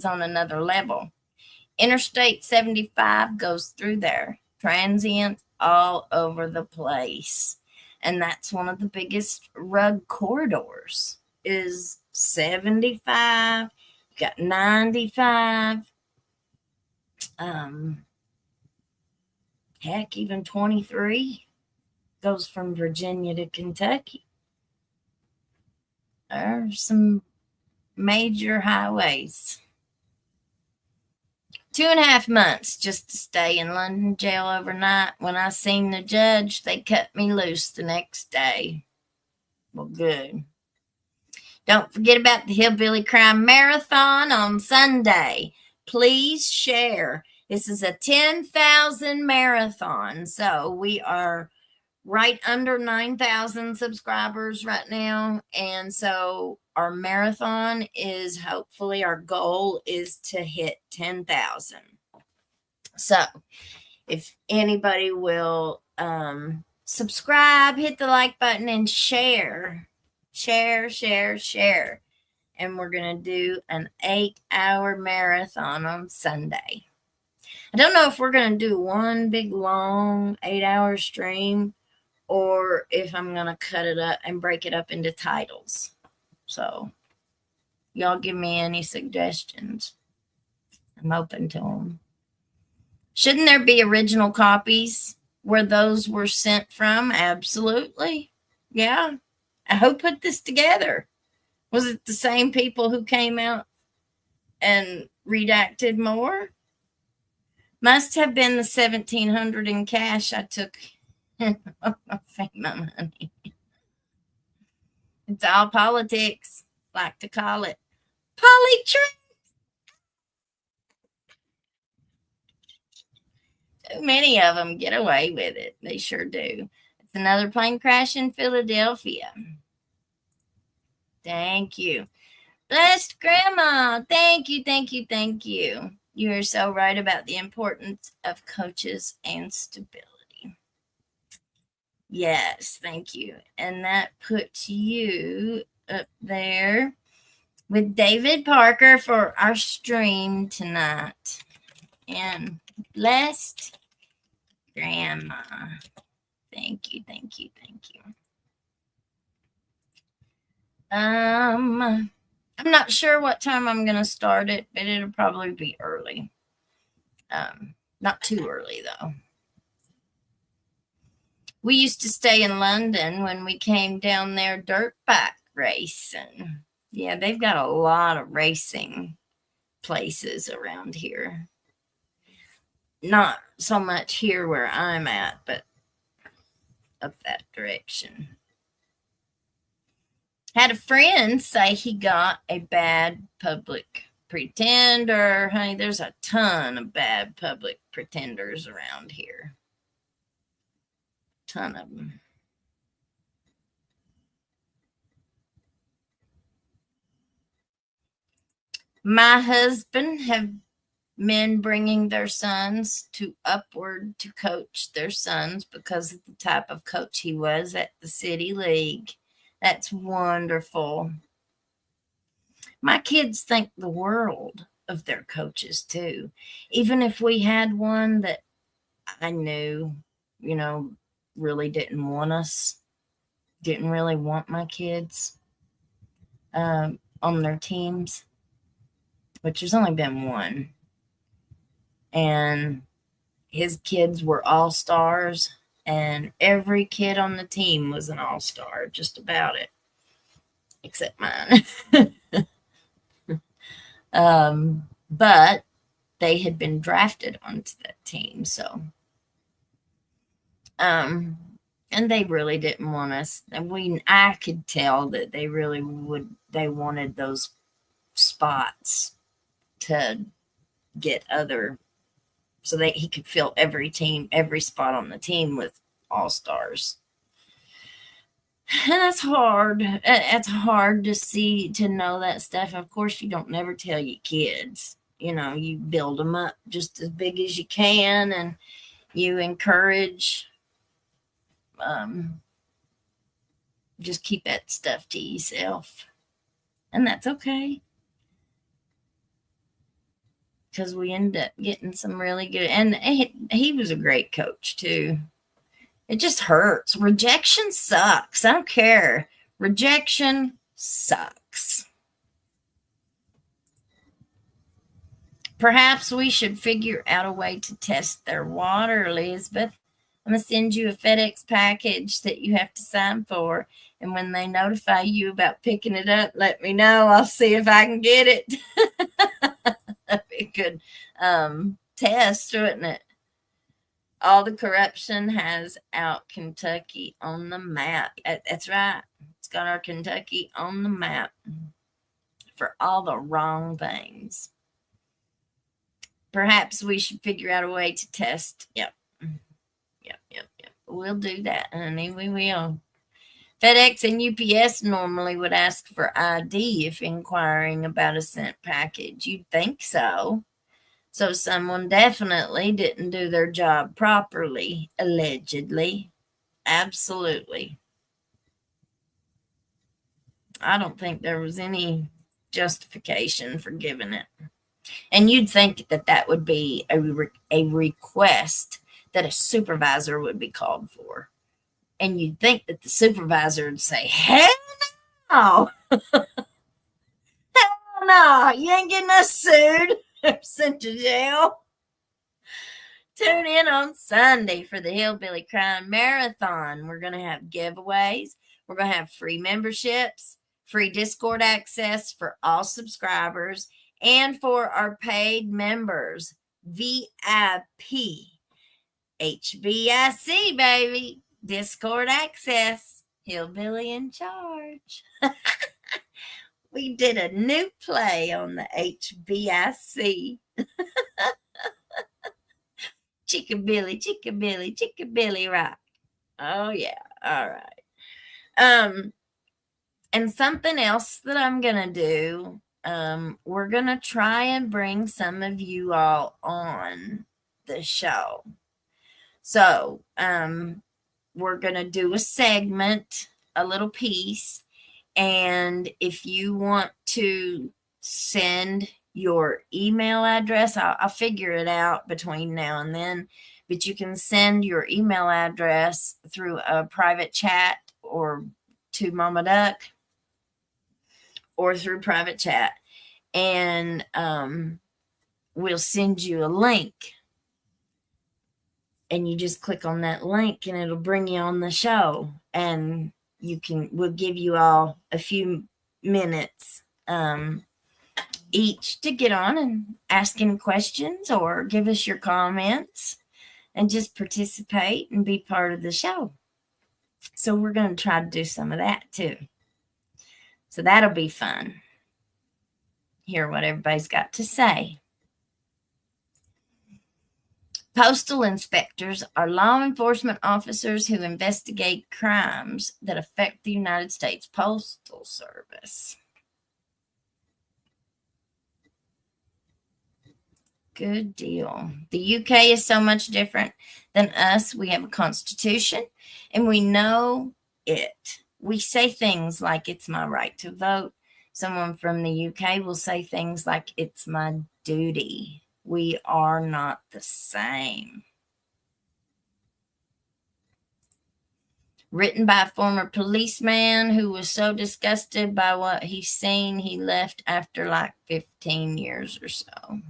on another level. Interstate 75 goes through there. Transient all over the place. And that's one of the biggest rug corridors is 75. You got 95. Heck, even 23 goes from Virginia to Kentucky. There are some major highways. 2.5 months just to stay in London jail overnight. When I seen the judge, they cut me loose the next day. Well, good. Don't forget about the Hillbilly Crime Marathon on Sunday. Please share. This is a 10,000 marathon. So we are right under 9,000 subscribers right now. And so our marathon is hopefully our goal is to hit 10,000. So if anybody will subscribe, hit the like button and share. And we're going to do an 8-hour marathon on Sunday. I don't know if we're going to do one big long 8-hour stream or if I'm going to cut it up and break it up into titles. So y'all give me any suggestions. I'm open to them. Shouldn't there be original copies where those were sent from? Absolutely. Yeah. Who put this together? Was it the same people who came out and redacted more? Must have been the $1,700 in cash I took. My money. It's all politics, like to call it. Polytrick. Too many of them get away with it. They sure do. It's another plane crash in Philadelphia. Thank you. Blessed Grandma. Thank you. You are so right about the importance of coaches and stability. Yes, thank you. And that puts you up there with David Parker for our stream tonight. And blessed Grandma. Thank you. I'm not sure what time I'm going to start it, but it'll probably be early. Not too early, though. We used to stay in London when we came down there dirt bike racing. Yeah, they've got a lot of racing places around here. Not so much here where I'm at, but up that direction. Had a friend say he got a bad public pretender. Honey, there's a ton of bad public pretenders around here. Ton of them. My husband have men bringing their sons to Upward to coach their sons because of the type of coach he was at the City League. That's wonderful. My kids think the world of their coaches too. Even if we had one that I knew, really didn't want us, didn't really want my kids on their teams, which there's only been one. And his kids were all-stars, and every kid on the team was an all-star, just about it, except mine. But they had been drafted onto that team, so and they really didn't want us. I could tell that they really wanted those spots to get other, so that he could fill every spot on the team with all-stars. And that's hard. It's hard to know that stuff. Of course, you don't never tell your kids. You build them up just as big as you can, and you encourage. Just keep that stuff to yourself, and that's okay. Because we ended up getting some really good, and he was a great coach too. It just hurts. Rejection sucks. I don't care. Rejection sucks. Perhaps we should figure out a way to test their water, Elizabeth. I'm going to send you a FedEx package that you have to sign for. And when they notify you about picking it up, let me know. I'll see if I can get it. That'd be a good test, wouldn't it? All the corruption has out Kentucky on the map. That's right. It's got our Kentucky on the map for all the wrong things. Perhaps we should figure out a way to test. Yep. We'll do that, honey. We will. FedEx and UPS normally would ask for ID if inquiring about a sent package. You'd think so. So someone definitely didn't do their job properly, allegedly. Absolutely. I don't think there was any justification for giving it. And you'd think that would be a request that a supervisor would be called for. And you'd think that the supervisor would say, hell no. Hell no. You ain't getting us sued or sent to jail. Tune in on Sunday for the Hillbilly Crime Marathon. We're going to have giveaways. We're going to have free memberships, free Discord access for all subscribers, and for our paid members, VIP. HBIC, baby. Discord access. Hillbilly in charge. We did a new play on the HBIC. Chickabilly, chickabilly, chickabilly rock. Oh, yeah. All right. And something else that I'm going to do, we're going to try and bring some of you all on the show. So, we're going to do a segment, a little piece. And if you want to send your email address, I'll figure it out between now and then, but you can send your email address through a private chat or to Mama Duck or through private chat. And we'll send you a link. And you just click on that link and it'll bring you on the show. And we'll give you all a few minutes each to get on and ask any questions or give us your comments and just participate and be part of the show. So we're going to try to do some of that too. So that'll be fun. hear what everybody's got to say. Postal inspectors are law enforcement officers who investigate crimes that affect the United States Postal Service. Good deal. The UK is so much different than us. We have a constitution and we know it. We say things like it's my right to vote. Someone from the UK will say things like it's my duty. We are not the same. Written by a former policeman who was so disgusted by what he's seen, he left after like 15 years or so.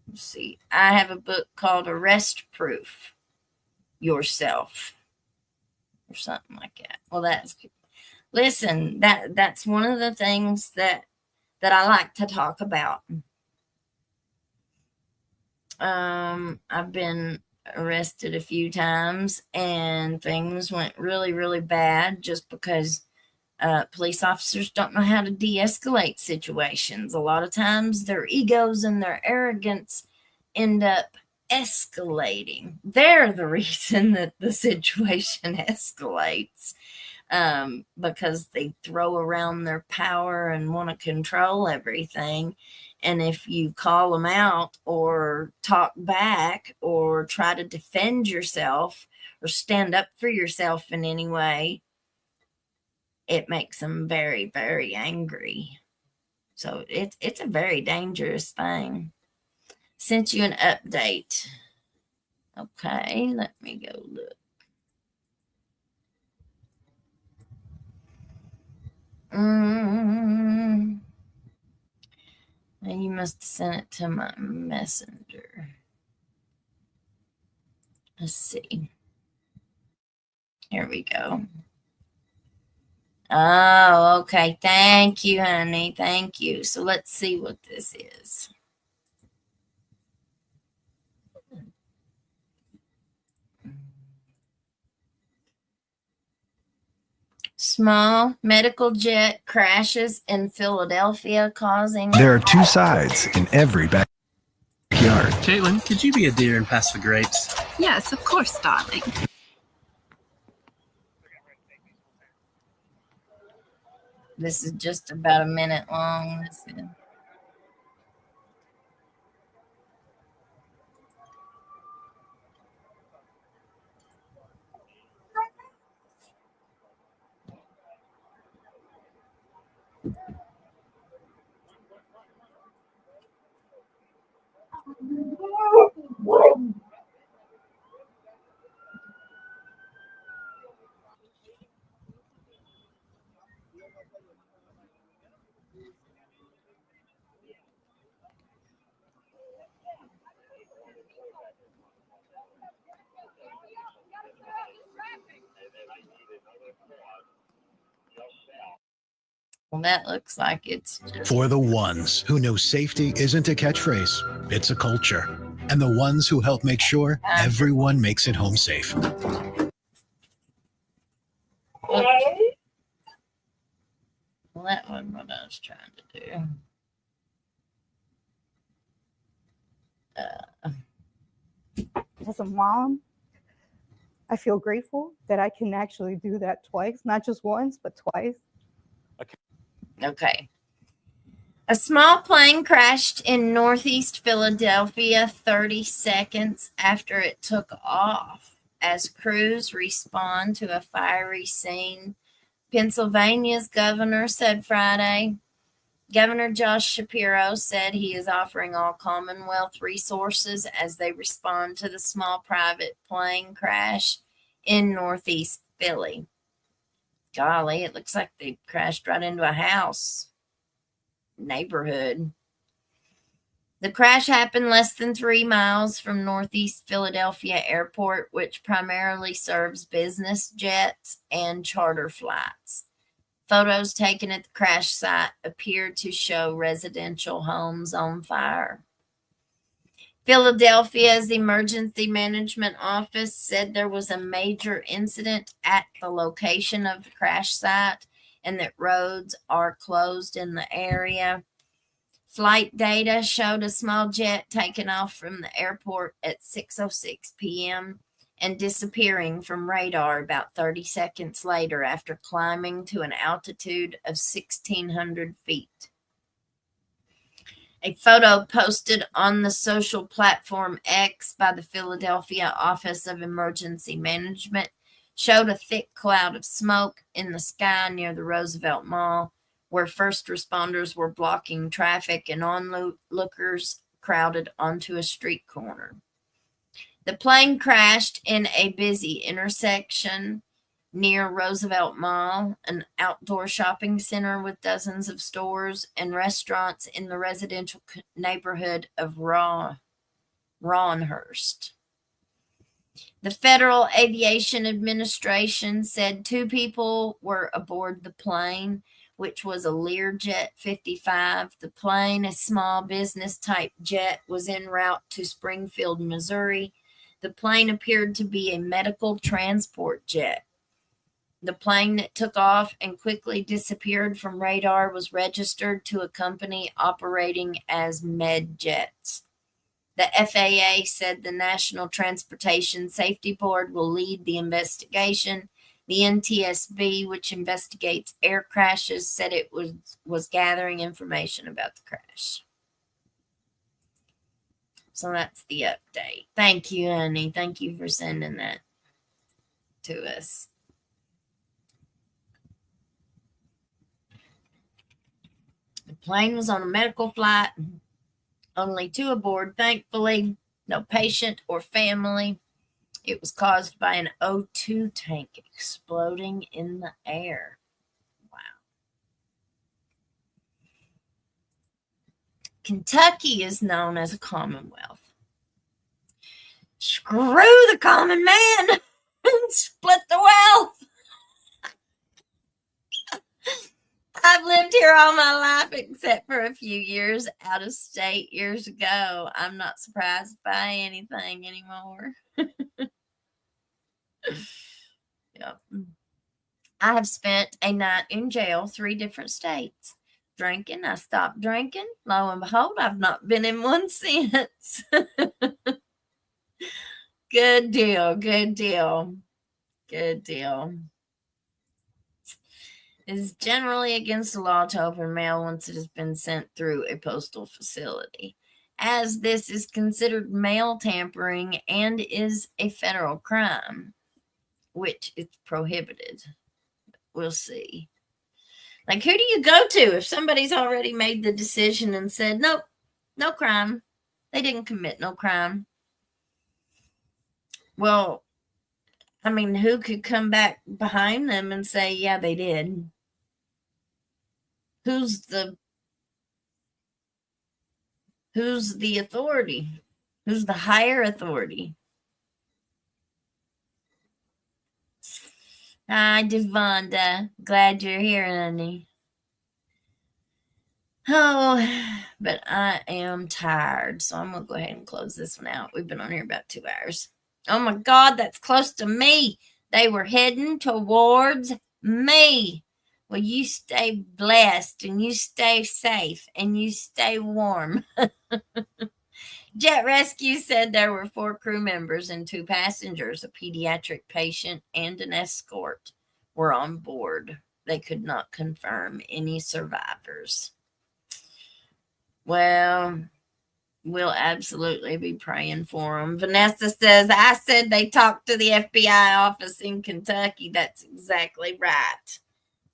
Let's see. I have a book called Arrest Proof Yourself or something like that. Well, listen, that's one of the things that I like to talk about. I've been arrested a few times and things went really, really bad just because police officers don't know how to de-escalate situations. A lot of times their egos and their arrogance end up escalating. They're the reason that the situation escalates, because they throw around their power and want to control everything. And if you call them out or talk back or try to defend yourself or stand up for yourself in any way, it makes them very, very angry. So it's a very dangerous thing. Sent you an update. Okay, let me go look. And you must have sent it to my messenger. Let's see. Here we go. Oh, okay. Thank you, honey. Thank you. So let's see what this is. Small medical jet crashes in Philadelphia, causing... There are two sides in every backyard. Caitlin, could you be a dear and pass the grapes? Yes, of course, darling. This is just about a minute long. Listen. Well, that looks like it's just... For the ones who know safety isn't a catchphrase, it's a culture. And the ones who help make sure everyone makes it home safe. Well, that wasn't what I was trying to do. As a mom, I feel grateful that I can actually do that twice, not just once, but twice. Okay. A small plane crashed in northeast Philadelphia 30 seconds after it took off as crews respond to a fiery scene. Pennsylvania's governor said Friday. Governor Josh Shapiro said he is offering all Commonwealth resources as they respond to the small private plane crash in northeast Philly. Golly, it looks like they crashed right into a house neighborhood. The crash happened less than 3 miles from northeast Philadelphia Airport, which primarily serves business jets and charter flights. Photos taken at the crash site appeared to show residential homes on fire. Philadelphia's Emergency Management Office said there was a major incident at the location of the crash site and that roads are closed in the area. Flight data showed a small jet taking off from the airport at 6:06 p.m. and disappearing from radar about 30 seconds later after climbing to an altitude of 1,600 feet. A photo posted on the social platform X by the Philadelphia Office of Emergency Management showed a thick cloud of smoke in the sky near the Roosevelt Mall, where first responders were blocking traffic and onlookers crowded onto a street corner. The plane crashed in a busy intersection near Roosevelt Mall, an outdoor shopping center with dozens of stores and restaurants in the residential neighborhood of Ronhurst. The Federal Aviation Administration said 2 people were aboard the plane, which was a Learjet 55. The plane, a small business-type jet, was en route to Springfield, Missouri. The plane appeared to be a medical transport jet. The plane that took off and quickly disappeared from radar was registered to a company operating as MedJets. The FAA said the National Transportation Safety Board will lead the investigation. The NTSB, which investigates air crashes, said it was gathering information about the crash. So that's the update. Thank you, honey. Thank you for sending that to us. The plane was on a medical flight. Only 2 aboard, thankfully. No patient or family. It was caused by an O2 tank exploding in the air. Wow. Kentucky is known as a commonwealth. Screw the common man and split the wealth. I've lived here all my life except for a few years out of state years ago. I'm not surprised by anything anymore. Yep. I have spent a night in jail, 3 different states. Drinking, I stopped drinking. Lo and behold, I've not been in one since. Good deal, good deal, good deal. It is generally against the law to open mail once it has been sent through a postal facility, as this is considered mail tampering and is a federal crime, which is prohibited. We'll see. Like, who do you go to if somebody's already made the decision and said, nope, no crime. They didn't commit no crime. Well, I mean, who could come back behind them and say, yeah, they did? Who's the authority? Who's the higher authority? Hi, Devonda. Glad you're here, honey. Oh, but I am tired, so I'm going to go ahead and close this one out. We've been on here about 2 hours. Oh, my God, that's close to me. They were heading towards me. Well, you stay blessed, and you stay safe, and you stay warm. Jet Rescue said there were 4 crew members and 2 passengers. A pediatric patient and an escort were on board. They could not confirm any survivors. Well, we'll absolutely be praying for them. Vanessa says, I said they talked to the FBI office in Kentucky. That's exactly right.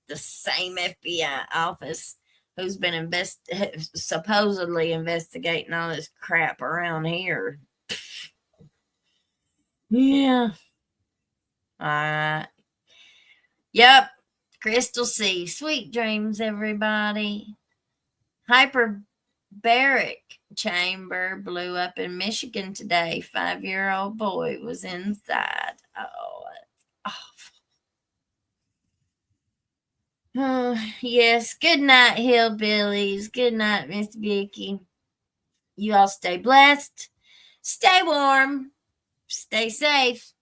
The same FBI office who's been supposedly investigating all this crap around here. Yeah. Yep. Crystal C. Sweet dreams, everybody. Hyperbaric chamber blew up in Michigan today. 5-year-old boy was inside. Oh, that's awful. Oh, yes. Good night, hillbillies. Good night, Miss Vicky. You all stay blessed. Stay warm. Stay safe.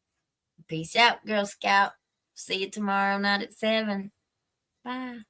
Peace out, Girl Scout. See you tomorrow night at 7. Bye.